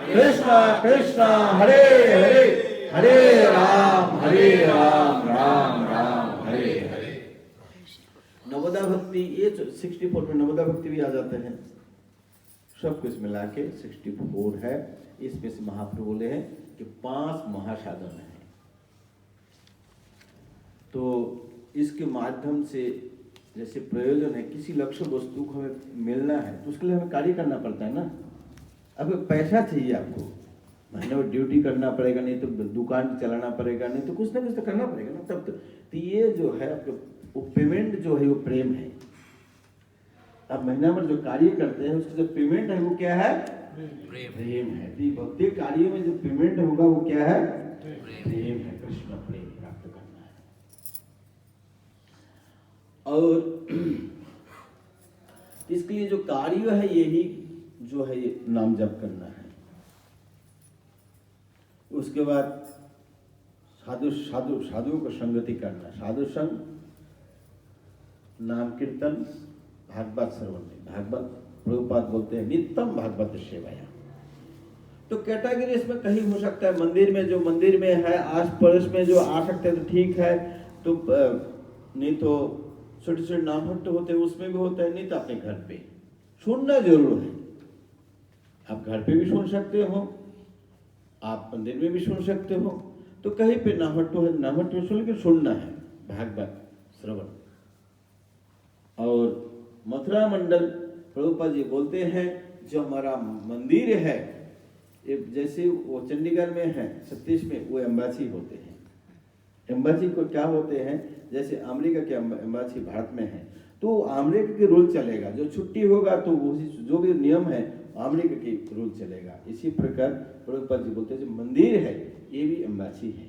कृष्णा कृष्णा हरे हरे, हरे राम राम राम हरे हरे। नवदा भक्ति, ये 64 में नवदा भक्ति भी आ जाते हैं। सब कुछ मिला के 64 है। इसमें से महाप्रभु बोले हैं कि 5 महासाधन है। तो इसके माध्यम से जैसे प्रयोजन है, किसी लक्ष्य वस्तु को हमें मिलना है तो उसके लिए हमें कार्य करना पड़ता है ना। अब पैसा चाहिए आपको, महीने में ड्यूटी करना पड़ेगा, नहीं तो दुकान चलाना पड़ेगा, नहीं तो कुछ ना कुछ तो करना पड़ेगा ना। तब तो ये जो है वो पेमेंट जो है वो प्रेम है। अब महीना भर जो कार्य करते हैं उसका जो पेमेंट है वो क्या है, प्रेम है। तो भक्ति कार्य में जो पेमेंट होगा वो क्या है, प्रेम है, कृष्ण प्रेम प्राप्त करना है। और इसके लिए जो कार्य है यही जो है ये नाम जप करना है। उसके बाद साधुओं को संगति करना, साधु संग, नाम कीर्तन, भागवत श्रवण में। भागवत प्रभुपाद बोलते हैं नित्यम भागवत सेवाया। तो कैटेगरी इसमें कहीं हो सकता है, मंदिर में जो मंदिर में है, आस पड़ोस में जो आ सकते हैं तो ठीक है, तो नहीं तो छोटे छोटे नाम भट्ट होते हैं उसमें भी होता है, नहीं तो अपने घर पे सुनना जरूर है। आप घर पे भी सुन सकते हो, आप मंदिर में भी सुन सकते हो, तो कहीं पे नामहट्टो है, नामहट्टो सुन के सुनना है भागवत श्रवण। और मथुरा मंडल प्रभुपाद जी बोलते हैं जो हमारा मंदिर है, जैसे वो चंडीगढ़ में है, छत्तीस में वो एम्बासी होते हैं। एम्बासी को क्या होते हैं, जैसे अमेरिका के एम्बासी भारत में है, तो अमेरिका के रूल चलेगा, जो छुट्टी होगा तो वो जो भी नियम है अमेरिका के रूल चलेगा। इसी प्रकार प्रभुपाद जी बोलते हैं जो मंदिर है ये भी एम्बासी है,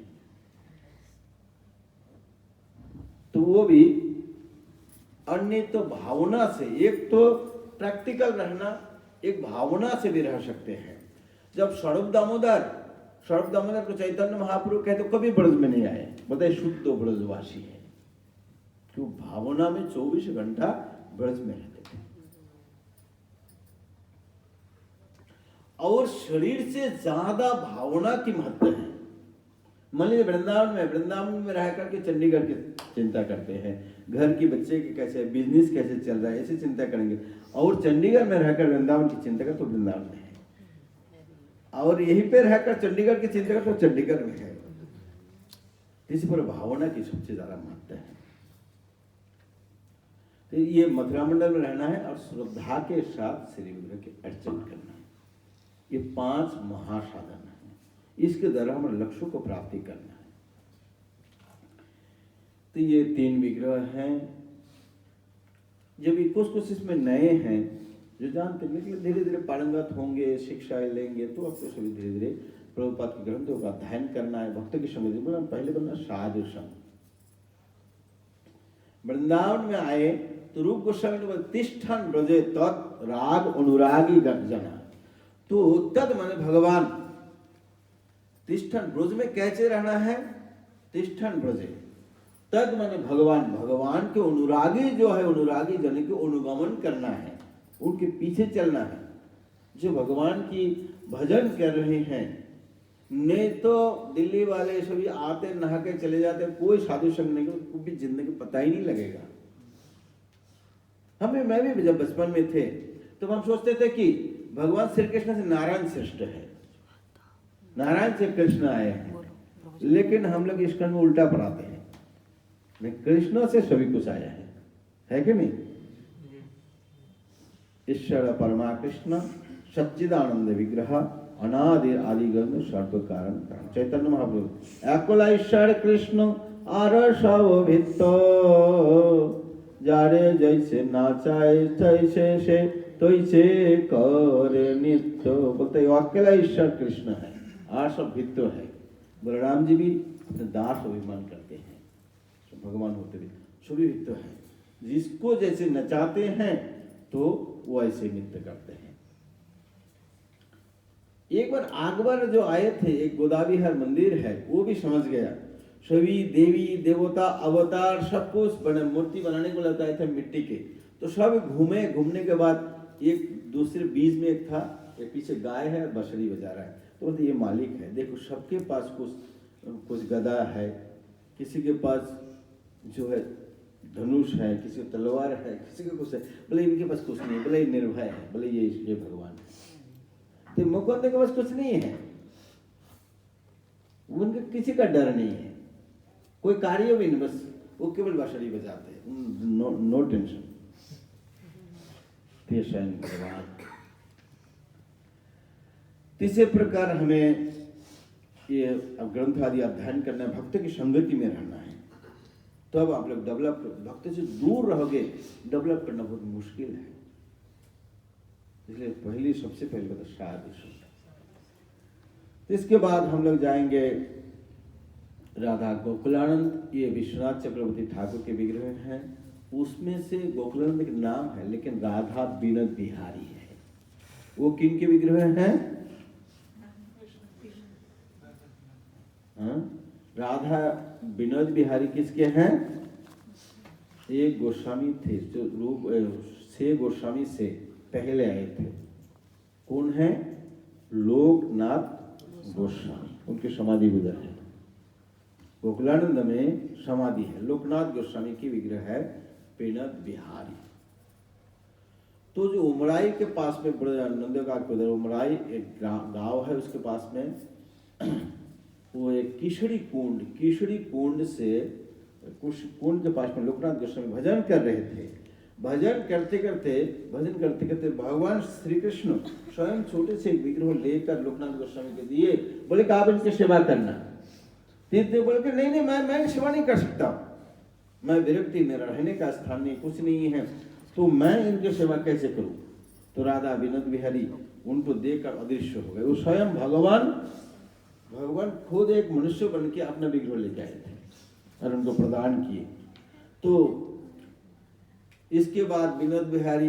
तो वो भी अन्य तो भावना से, एक तो प्रैक्टिकल रहना, एक भावना से भी रह सकते हैं। जब स्वरूप दामोदर को चैतन्य महाप्रभु कहते तो कभी ब्रज में नहीं आए, बताए शुद्ध ब्रजवासी है, तो भावना में 24 घंटा ब्रज में रहते थे। और शरीर से ज्यादा भावना की महत्व है। मान लीजिए वृंदावन में रह करके चंडीगढ़ की चिंता करते हैं, घर की बच्चे की कैसे, बिजनेस कैसे चल रहा है, ऐसे चिंता करेंगे। और चंडीगढ़ में रहकर वृंदावन की चिंता कर तो वृंदावन में है, और यहीं पे रहकर चंडीगढ़ की चिंता कर तो चंडीगढ़ में है। इसी पर भावना की सबसे ज्यादा महत्व है। तो ये मथुरा मंडल में रहना है और श्रद्धा के साथ श्री विग्रह की अर्चन करना है। ये 5 महासाधन है, इसके द्वारा हमारे लक्ष्यों को प्राप्ति करना है। तो ये 3 विग्रह हैं। जब कुछ इसमें नए हैं जो जानते हैं, लेकिन धीरे धीरे पारंगत होंगे, शिक्षाएं लेंगे, तो आपको सभी धीरे धीरे प्रभुपाद के ग्रंथों का अध्ययन करना है। भक्त की संगति बोला पहले बोलना साधु संग। वृंदावन में आए तो रूप गोस्वामी ने बोला तिष्ठन ब्रजे तत् राग अनुरागी जना, तो तद माने भगवान। तिष्ठन ब्रज में कैसे रहना है, तिष्ठन ब्रजे, तद माने भगवान। भगवान के अनुरागी जो है, अनुरागी जन के अनुगमन करना है, उनके पीछे चलना है। जो भगवान की भजन कर रहे हैं, नहीं तो दिल्ली वाले सभी आते नहा के चले जाते, कोई साधु संग नहीं, को भी जिंदगी पता ही नहीं लगेगा। मैं भी जब बचपन में थे तो हम सोचते थे कि भगवान श्री कृष्ण से नारायण श्रेष्ठ है, नारायण से कृष्ण आए हैं, लेकिन हम लोग इसका में उल्टा पढ़ाते हैं, कृष्ण से सभी कुछ आया है कि नहीं। ईश्वर परमा कृष्ण सच्चिदानंद विग्रह अनादि आदि ग्रंथ सर्व कारण चैतन्य महाप्रभु एकला ईश्वर कृष्ण आर सब भित्त जारे जैसे नाचाए तैसे से तैसे करे नित्य। बोलते अकेला ईश्वर कृष्ण है, आर सब भित्त है। बलराम जी भी अपने दास अभिमान करते हैं, तो भगवान होते भी सभी भित्त है। जिसको जैसे नचाते हैं तो वो ऐसे नृत्य करते हैं। एक बार अकबर जो आए थे, एक गोदाविहार मंदिर है, वो भी समझ गया। सभी देवी देवता अवतार सब कुछ बने, मूर्ति बनाने को लगाए थे मिट्टी के, तो सब घूमने के बाद एक दूसरे बीच में एक था, एक पीछे गाय है, बंसुरी बजा रहा है, तो बोलते ये मालिक है, देखो सबके पास कुछ गदा है, किसी के पास जो है धनुष है, किसी को तलवार है, किसी को कुछ है, बोले इनके पास कुछ नहीं, बोले निर्भय है, बोले ये भगवान है। तो मुकुंद के पास कुछ नहीं है, उनके किसी का डर नहीं है, कोई कार्य भी नहीं, बस वो केवल बांसुरी बजाते हैं, नो टेंशन। भगवान तीसरे प्रकार हमें ये ग्रंथ आदि अध्ययन करना है, भक्त की संगति में रहना है, तब तो आप लोग डेवलप, भक्त से दूर रहोगे, डेवलप करना बहुत मुश्किल है। इसलिए सबसे पहले तो साधु संग। इसके बाद हम लोग जाएंगे राधा गोकुलानंद। ये विश्वनाथ चक्रवर्ती ठाकुर के विग्रह हैं, उसमें से गोकुलानंद के नाम है, लेकिन राधा विनोद बिहारी है। वो किन के विग्रह हैं? राधा विनोद बिहारी किसके हैं? एक गोस्वामी थे जो रूप से गोस्वामी से पहले आए थे। कौन है? लोकनाथ गोस्वामी। उनकी समाधि उधर है, गोकुलानंद में समाधि है। लोकनाथ गोस्वामी की विग्रह है विनोद बिहारी। तो जो उमराई के पास में नंदगांव के उधर उमराई एक गांव है, उसके पास में वो एक किशोरी कुंड से कुंड के पास में लोकनाथ गोस्वामी भजन कर रहे थे। भजन करते करते भगवान श्री कृष्ण स्वयं छोटे से एक विग्रह लेकर लोकनाथ गोस्वामी को दिए, बोले कि आप इनकी सेवा करना। तीर्थ बोले कि नहीं मैं सेवा नहीं कर सकता, मैं विरक्ति, मेरा रहने का स्थान नहीं, कुछ नहीं है, तो मैं इनकी सेवा कैसे करूं? तो राधा विनोद बिहारी उनको देखकर अदृश्य हो गए। वो स्वयं भगवान खुद एक मनुष्य बन के अपना विग्रह लेके आए थे और उनको प्रदान किए। तो इसके बाद विनोद बिहारी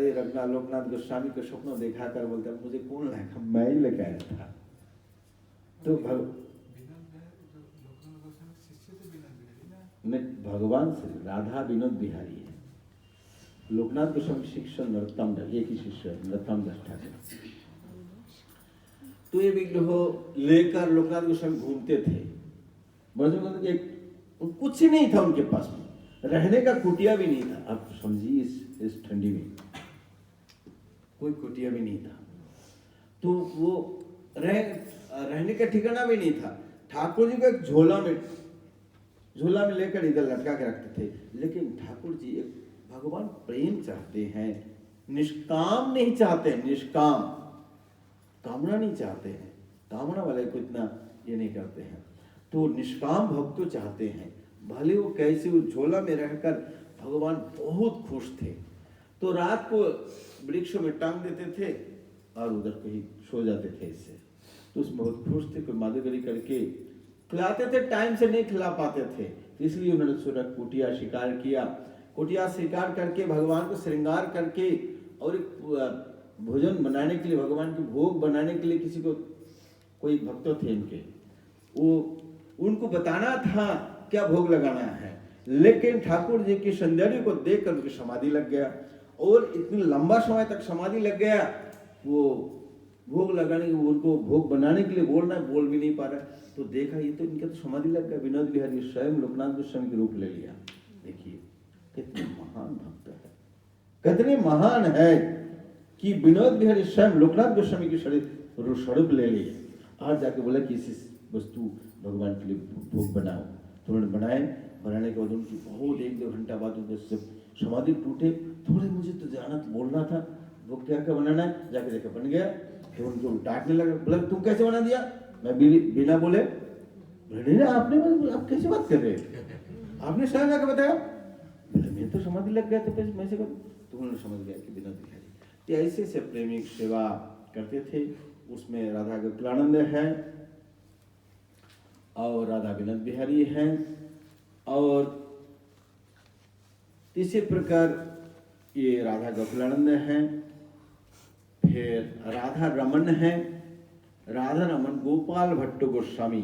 रघुनाथ लोकनाथ गोस्वामी को स्वप्न देखा कर बोलते मुझे कौन लाया? मैं ही लेके आया था। तो भगवान से राधा विनोद बिहारी है, लोकनाथ गोस्वामी शिष्य नरोत्तम दास, एक ही शिष्य नरोत्तम दास ठाकुर। तो ये विग्रह लेकर लोकनाथ गोस्वामी घूमते थे। कुछ ही नहीं था उनके पास में, रहने का कुटिया भी नहीं था। आप समझिए इस ठंडी में कोई कुटिया भी नहीं था, तो वो रहने का ठिकाना भी नहीं था। ठाकुर जी को एक झोला में लेकर इधर लटका के रखते थे। लेकिन ठाकुर जी एक भगवान प्रेम चाहते हैं, निष्काम नहीं चाहते, निष्काम कामना नहीं चाहते हैं। कामना वाले को इतना ये नहीं करते हैं, तो निष्काम भक्त को चाहते हैं। भले वो कैसे उस झोला में रहकर भगवान बहुत खुश थे। तो रात को वृक्षों में टांग देते थे और उधर कहीं सो जाते थे। इससे तो उसमें बहुत खुश थे। कोई माधुगरी करके खिलाते थे, टाइम से नहीं खिला पाते थे, इसलिए उन्होंने सोचा कुटिया शिकार किया। कुटिया शिकार करके भगवान को श्रृंगार करके और भोजन बनाने के लिए, भगवान के भोग बनाने के लिए किसी को, कोई भक्त थे इनके, वो उनको बताना था क्या भोग लगाना है। लेकिन ठाकुर जी की सौंदर्य को देखकर उनकी समाधि लग गया, और इतनी लंबा समय तक समाधि लग गया। वो भोग लगाने, उनको भोग बनाने के लिए बोल भी नहीं पा रहा। तो देखा ये तो इनका तो समाधि लग गया। विनोद बिहारी स्वयं लोकनाथ गोस्वामी के रूप ले लिया। देखिए कितने महान भक्त है, कितने महान है कि विनोद बिहारी स्वयं लोकनाथ गोस्वामी की स्वरूप ले लिए और जाके बोला कि इस वस्तु भगवान के लिए भोग बनाओ। तो उन्होंने बनाने के बाद उनकी बहुत 1-2 घंटा बाद उनके समाधि टूटे। थोड़े मुझे तो जाना तो बोलना था, वो क्या बनाना है, जाके देखा बन गया। फिर उनको डांटने लगा, बोला तुम कैसे बना दिया? मैं बिना बोले, आपने आप कैसे बात कर रहे हैं? आपने स्वयं आके बताया। मैं तो समाधि लग गया, तो कैसे मैं से करूं? तो उन्होंने समझ गया कि विनोद बिहारी ऐसे से प्रेमिक सेवा करते थे। उसमें राधा गोकुलानंद है और राधा विनोद बिहारी हैं, और इसी प्रकार ये राधा गोकुलानंद हैं। फिर राधा रमन है। राधा रमन गोपाल भट्ट गोस्वामी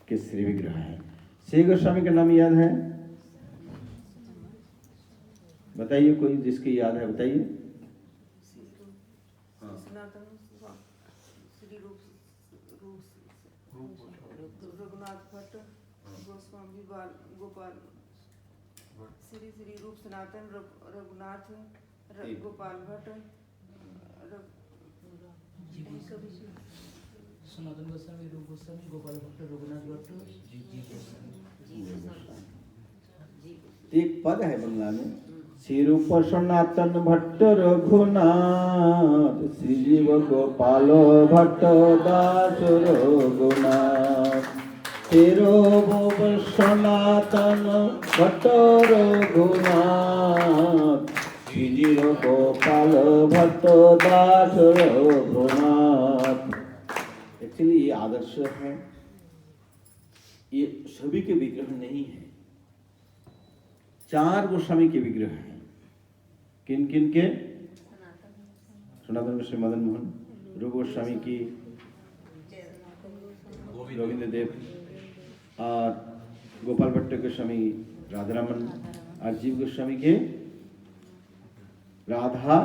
के श्री विग्रह है। श्री गोस्वामी का नाम याद है? बताइए, कोई जिसकी याद है बताइए। रघुनाथ भट्ट गोस्वामी गोपाल श्री रूप सनातन रघुनाथ गोपाल भट्ट सनातन गोस्वामी, रूप गोस्वामी, गोपाल भट्ट, रघुनाथ भट्ट, एक पद है बंगला में, श्री रूप सनातन भट्ट रघुनाथ, श्री जीव गोपाल भट्ट दास रघुनाथ। श्री रूप सनातन भट्ट रघुनाथ, श्री जीव गोपाल भट्ट दास रघुनाथ। एक्चुअली ये आदर्श है, ये सभी के विग्रह नहीं है। 4 गोस्वामी के विग्रह हैं। किन किन के? सनातन गोस्वामी मदन मोहन, रूप गोस्वामी की गोविंद देव, और गोपाल भट्ट गोस्वामी राधारमन, और जीव गोस्वामी के राधा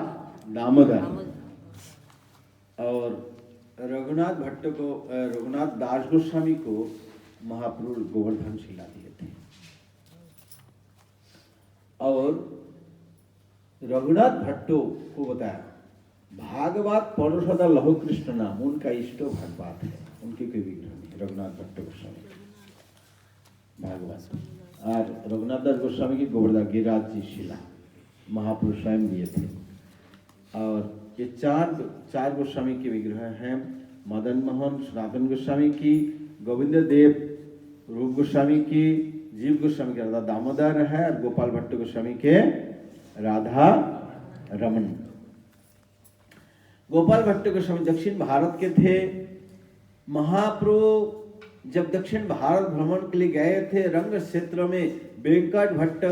दामोदर, और रघुनाथ भट्ट को रघुनाथ दास गोस्वामी को महाप्रभु गोवर्धन शिला दिए थे। और रघुनाथ भट्टो को बताया भागवत पढ़ो सदा लहो कृष्ण नाम, उनका इष्ट भागवत है, उनके कोई विग्रह नहीं। रघुनाथ भट्ट गोस्वामी भागवत, और रघुनाथ दास गोस्वामी की गोवर्धन गिरिराज जी शिला महाप्रभु स्वयं दिए थे। और ये चार गोस्वामी के विग्रह हैं, मदन मोहन सनातन गोस्वामी की, गोविंद देव रूप गोस्वामी की, जीव गोस्वामी के राधा दामोदर है, और गोपाल भट्ट गोस्वामी के राधा रमन। गोपाल भट्ट गोस्वामी दक्षिण भारत के थे। महाप्रभु जब दक्षिण भारत भ्रमण के लिए गए थे, रंग क्षेत्र में वेंकट भट्ट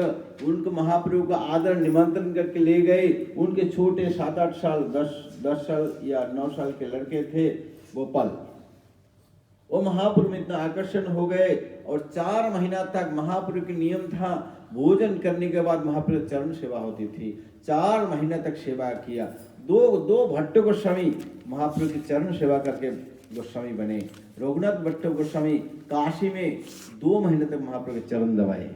उनको महाप्रभु का आदर निमंत्रण करके ले गए। उनके छोटे 7-8 साल 10 साल या 9 साल के लड़के थे गोपाल, वो महाप्रभु में इतना आकर्षण हो गए। और 4 महीना तक महाप्रभु के नियम था, भोजन करने के बाद महाप्रभु चरण सेवा होती थी। 4 महीना तक सेवा किया। दो भट्ट गोस्वामी महाप्रभु की चरण सेवा करके गोस्वामी बने। रघुनाथ भट्ट गोस्वामी काशी में 2 महीने तक महाप्रभु के चरण दबाए।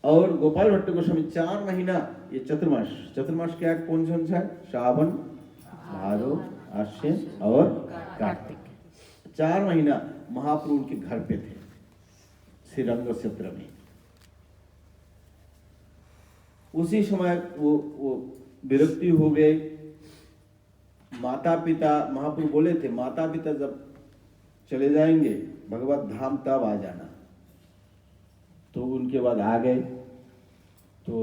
और गोपाल भट्ट गोस्वामी 4 महीना, ये चतुर्मास क्या कौन सा है? श्रावण, भादो, आश्विन और कार्तिक। 4 महीना महाप्रभु के घर पे थे श्रीरंग क्षेत्र में। उसी समय वो विरक्ति हो गए। माता पिता, महाप्रभु बोले थे माता पिता जब चले जाएंगे भगवत धाम तब आ जाना, तो उनके बाद आ गए। तो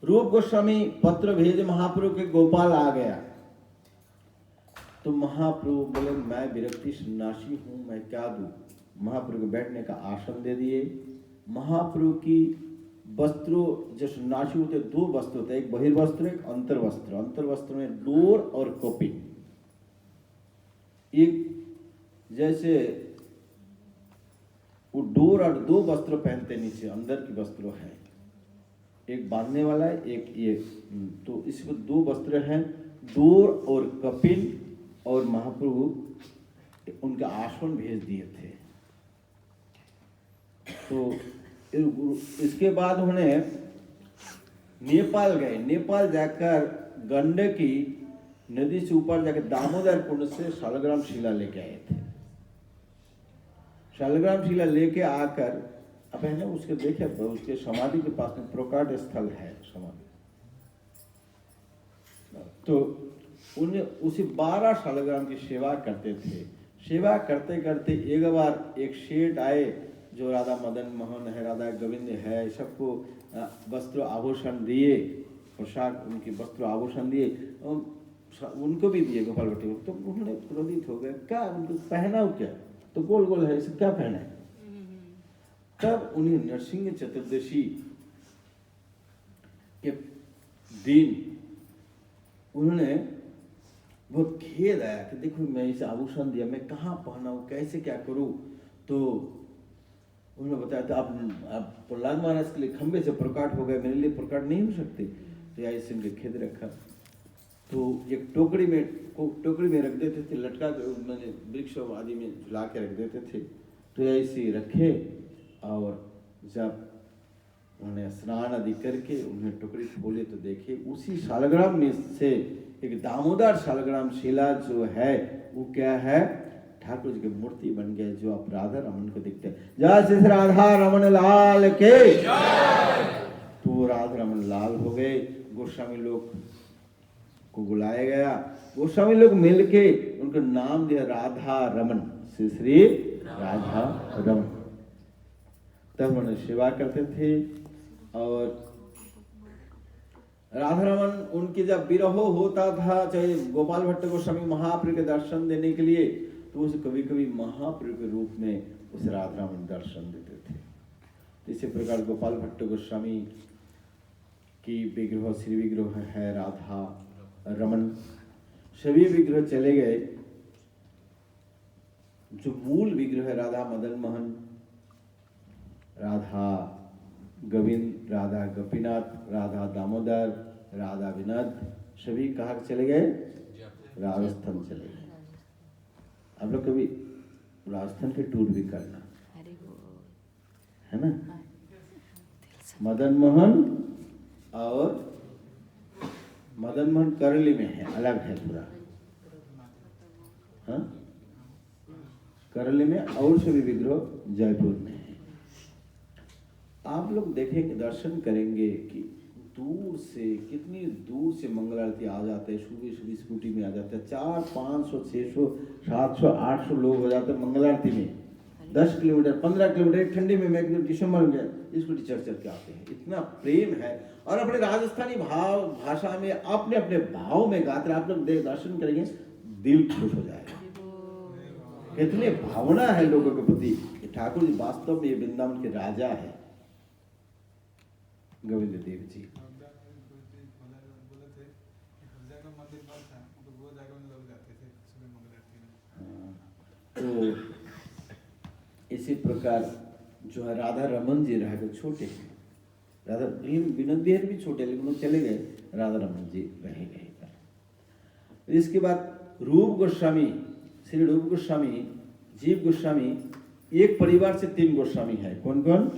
रूप गोस्वामी पत्र भेजे महाप्रभु के, गोपाल आ गया। तो महाप्रभु बोले मैं विरक्ति सन्यासी हूं, मैं क्या दूं? महाप्रभु को बैठने का आसन दे दिए। महाप्रभु की वस्त्रों, जो सन्यासी होते 2 वस्त्र होते, एक बहिर्वस्त्र एक अंतर्वस्त्र। अंतर्वस्त्र में डोर और कपिन। एक जैसे वो डोर और 2 वस्त्र पहनते नीचे, अंदर की वस्त्र है, एक बांधने वाला है, एक ये। तो इसमें 2 वस्त्र हैं, डोर और कपिन। और महाप्रभु उनका आसन भेज दिए थे। तो इसके बाद उन्होंने नेपाल गए। नेपाल जाकर गंडकी नदी से ऊपर जाकर दामोदर कुंड से शालग्राम शिला लेके आए थे। शालग्राम शिला लेके आकर अब है ना, उसके देखे उसके समाधि के पास में प्रकाट स्थल है समाधि। तो उन्हें उसी 12 शालग्राम की सेवा करते थे। सेवा करते करते एक बार एक सेठ आए, जो राधा मदन मोहन है, राधा गोविंद है, सबको वस्त्र आभूषण दिए, पोशाक उनकी वस्त्र आभूषण दिए, उनको भी दिए गोपाल भट्ट को। तो उन्होंने क्रोधित हो गए, क्या उनको पहना हो क्या? तो गोल गोल है, इसे क्या पहना है? तब उन्हें नरसिंह चतुर्दशी के दिन उन्होंने बहुत खेद आया कि देखो मैं इसे आभूषण दिया, मैं कहाँ पहनाऊं, कैसे क्या करूं? तो उन्होंने बताया था आप प्रहलाद महाराज के लिए खंबे से प्रकट हो गए, मेरे लिए प्रकट नहीं हो सकते। तो ऐसे उनके खेद रखा। तो एक टोकरी में रख देते थे, लटका मैंने वृक्ष आदि में झुला के रख देते थे। तो ऐसे रखे, और जब उन्होंने स्नान आदि करके उन्हें टोकरी खोले तो देखे उसी शालग्राम में से एक दामोदर शालग्राम शिला जो है वो क्या है? ठाकुर जी की मूर्ति बन गए, जो आप राधा रमन को दिखते हैं। जय श्री राधा रमन लाल के। तो राधा रमन लाल हो गए। गोस्वामी लोग को बुलाया गया। गोस्वामी लोग मिलके उनको नाम दिया राधा रमन, श्री राधा रमन। तब उन्होंने सेवा करते थे। और राधा रमन उनके जब विरह होता था, चाहे गोपाल भट्ट गोस्वामी महाप्रभु के दर्शन देने के लिए, तो उसे कभी कभी महाप्रभु के रूप में उस राधा रमन दर्शन देते थे। इसी प्रकार गोपाल भट्ट गोस्वामी की विग्रह, श्री विग्रह है राधा रमन। सभी विग्रह चले गए। जो मूल विग्रह है राधा मदन मोहन, राधा गोविंद, राधा गोपीनाथ, राधा दामोदर, राधा विनोद सभी कहाँ चले गए? राजस्थान चले गए। आप लोग कभी राजस्थान के टूर भी करना, है ना? मदन मोहन और मदन मोहन करली में है, अलग है पूरा। हाँ, करली में और सभी विग्रह जयपुर में है। आप लोग देखेंगे, दर्शन करेंगे कि दूर से, कितनी दूर से मंगल आरती आ जाते हैं। सुबह सुबह स्कूटी में आ जाते हैं, 400, 500, 600, 700, 800 लोग हो जाते हैं मंगल आरती में। 10 किलोमीटर, 15 किलोमीटर ठंडी में, मैं एकदम दिसंबर में स्कूटी चढ़ चढ़ के आते हैं। इतना प्रेम है और अपने राजस्थानी भाषा में अपने अपने भाव में गाते हैं। आप लोग दर्शन करेंगे, दिल खुश हो जाएगा। कितने भावना है लोगों के प्रति। ठाकुर जी वास्तव में ये वृंदावन के राजा है, गोविंद देव जी। तो इसी प्रकार जो है राधा रमन जी रह गए, छोटे हैं। राधा विनोद बिहारी भी छोटे, लेकिन वो चले गए, राधा रमन जी रह गए। इसके बाद रूप गोस्वामी, श्री रूप गोस्वामी, जीव गोस्वामी, एक परिवार से 3 गोस्वामी है। कौन कौन?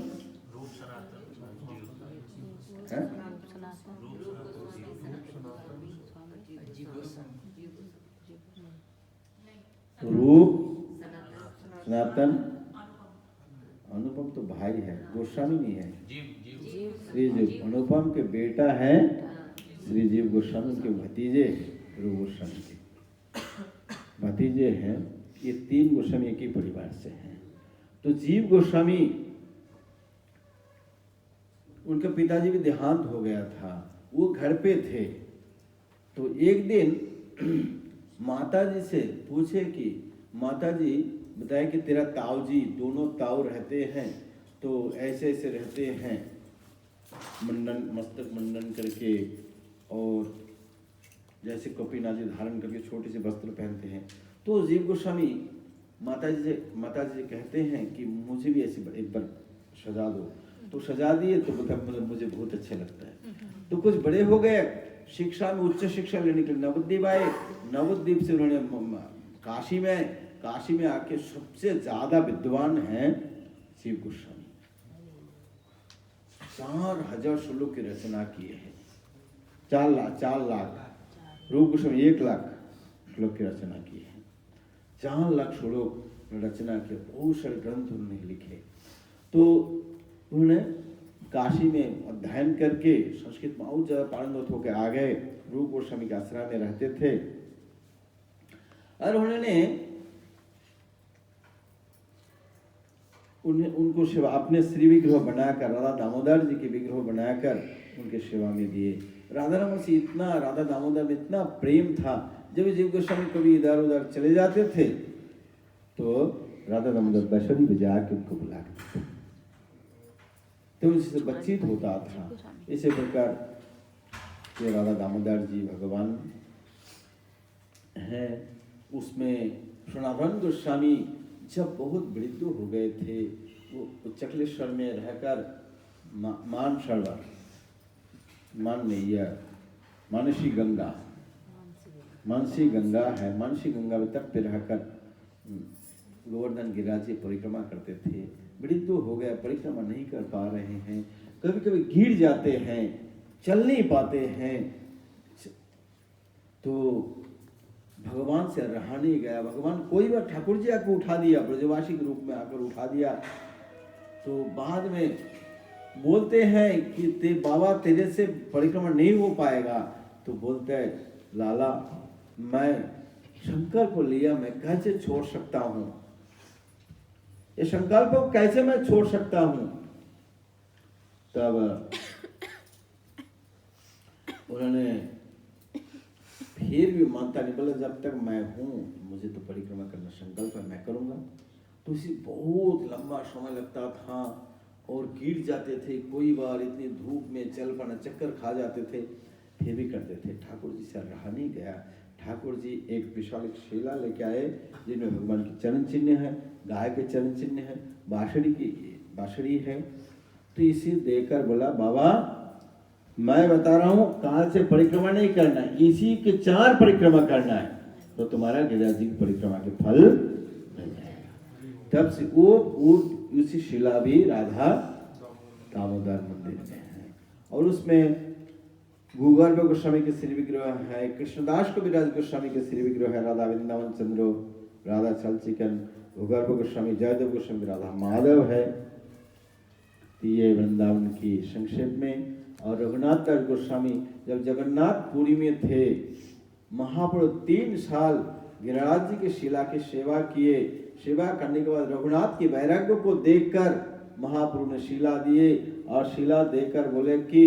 रूप, सनातन, अनुपम तो भाई है, गोस्वामी नहीं है। श्री जीव अनुपम के बेटा है श्री जीव गोस्वामी के भतीजे, रूप गोस्वामी के भतीजे हैं। ये 3 गोस्वामी एक ही परिवार से हैं। तो जीव गोस्वामी, उनके पिताजी भी देहांत हो गया था, वो घर पे थे। तो एक दिन माता जी से पूछे कि माता जी बताए कि तेरा ताऊ जी, दोनों ताऊ रहते हैं तो ऐसे ऐसे रहते हैं, मंडन, मस्तक मंडन करके, और जैसे कपिनाजी धारण करके छोटे से वस्त्र पहनते हैं। तो जीव गोस्वामी माता जी से कहते हैं कि मुझे भी ऐसे एक बार सजा दो। तो सजा दिए तो मतलब मुझे बहुत अच्छा लगता है। तो कुछ बड़े हो गए, शिक्षा में उच्च शिक्षा लेने के लिए नवद्वीप आए। नवद्वीप से उन्होंने काशी में आके सबसे ज्यादा विद्वान हैं शिव गोस्वामी। 4000 श्लोक की रचना किए हैं। 4 लाख। रूप गोस्वामी 1 लाख श्लोक की रचना की है। 4 लाख श्लोक रचना किए, बहुत सारे ग्रंथ उन्होंने लिखे। तो उन्होंने काशी में अध्ययन करके संस्कृत में और ज्यादा पारंगत होकर आ गए। रूप गोस्वामी के आश्रम में रहते थे और उनको सेवा, अपने श्री विग्रह बनाकर, राधा दामोदर जी के विग्रह बनाकर उनके सेवा में दिए। राधा रमन से इतना, राधा दामोदर में इतना प्रेम था, जब जीव गोस्वामी कभी इधर उधर चले जाते थे तो राधा दामोदर बंसुरी बजा के उनको बुलाते थे, तो उनसे बातचीत होता था। इसी प्रकार ये राधा दामोदर जी भगवान हैं। उसमें सनातन गोस्वामी जब बहुत वृद्ध हो गए थे, वो चकलेश्वर में रहकर मानसी गंगा है, मानसी गंगा में तट पे रहकर गोवर्धन गिरिराज परिक्रमा करते थे। वृद्ध हो गया, परिक्रमा नहीं कर पा रहे हैं, कभी कभी गिर जाते हैं, चल नहीं पाते हैं। तो भगवान से रहा नहीं गया। भगवान कोई बार ठाकुर जी आकर उठा दिया, ब्रजवासी के रूप में आकर उठा दिया। तो बाद में बोलते हैं कि बाबा तेरे से परिक्रमा नहीं हो पाएगा। तो बोलते है, लाला मैं संकल्प लिया, मैं कैसे छोड़ सकता हूँ, ये संकल्प को कैसे मैं छोड़ सकता हूँ। तब उन्होंने फिर भी मानता नहीं, बोला जब तक मैं हूँ मुझे तो परिक्रमा करना संकल्प है, मैं करूँगा। तो इसी बहुत लंबा समय लगता था और गिर जाते थे, कोई बार इतनी धूप में चल पाना, चक्कर खा जाते थे, फिर भी करते थे। ठाकुर जी से रहा नहीं गया। ठाकुर जी एक विशाल शिला लेके आए जिनमें भगवान के चरण चिन्ह है, गाय के चरण चिन्ह है, बांसुरी है, तो इसे देकर बोला बाबा मैं बता रहा हूं काल से परिक्रमा नहीं करना है, इसी के 4 परिक्रमा करना है तो तुम्हारा गिरिराज जी की परिक्रमा के फल मिल जाएगा। तब से वो उसी शिला भी राधा दामोदर मंदिर में है और उसमें भूगर्भ गोस्वामी के श्री विग्रह है, कृष्णदास कविराज गोस्वामी के श्री विग्रह है, राधा वृंदावन चंद्रो, राधा चलचिकन, भूगर्भ गोस्वामी जयदेव गोस्वामी, राधा माधव है। तो ये वृंदावन की संक्षेप में। और रघुनाथ दास गोस्वामी जब जगन्नाथपुरी में थे, महाप्रभु 3 साल गिरिराज जी की शिला की सेवा किए। सेवा करने के बाद रघुनाथ के वैराग्य को देखकर महाप्रभु ने शिला दिए और शिला देकर बोले कि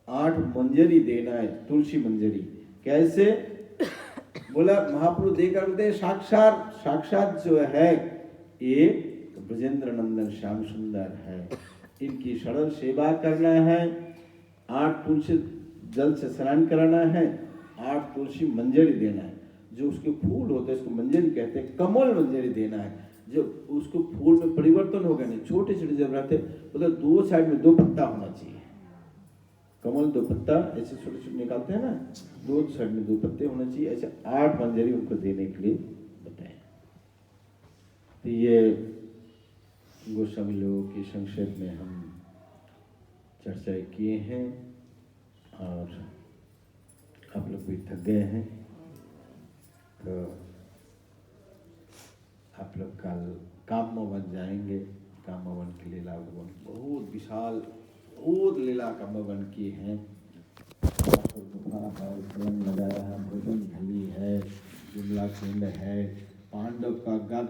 8 मंजरी देना है, तुलसी मंजरी। कैसे बोला, महाप्रभु देकर बोलते साक्षात जो है ये ब्रजेंद्र नंदन श्याम सुंदर है, इनकी सरल सेवा करना है, 8 तुलसी जल से स्नान कराना है, 8 तुलसी मंजरी देना है। जो उसके फूल होते हैं उसको मंजरी कहते हैं, कमल मंजरी देना है। जो उसको फूल में परिवर्तन होगा नहीं, छोटे छोटे जब रहते मतलब 2 साइड में 2 पत्ता होना चाहिए। कमल 2 पत्ता ऐसे छोटे छोटे निकालते हैं ना, 2 साइड में 2 पत्ते होने चाहिए। ऐसे 8 मंजरी उनको देने के लिए बताए। तो ये गोस्वामी लोगों की संक्षेप में हम चर्चा किए हैं और आप लोग भी थक गए हैं तो आप लोग कल कामवन जाएंगे। कामवन की लीला भगवान बहुत विशाल, बहुत लीला कामवन की है। लगाया है, भोजन भली है, जुमला कुंड है, पांडव का गाद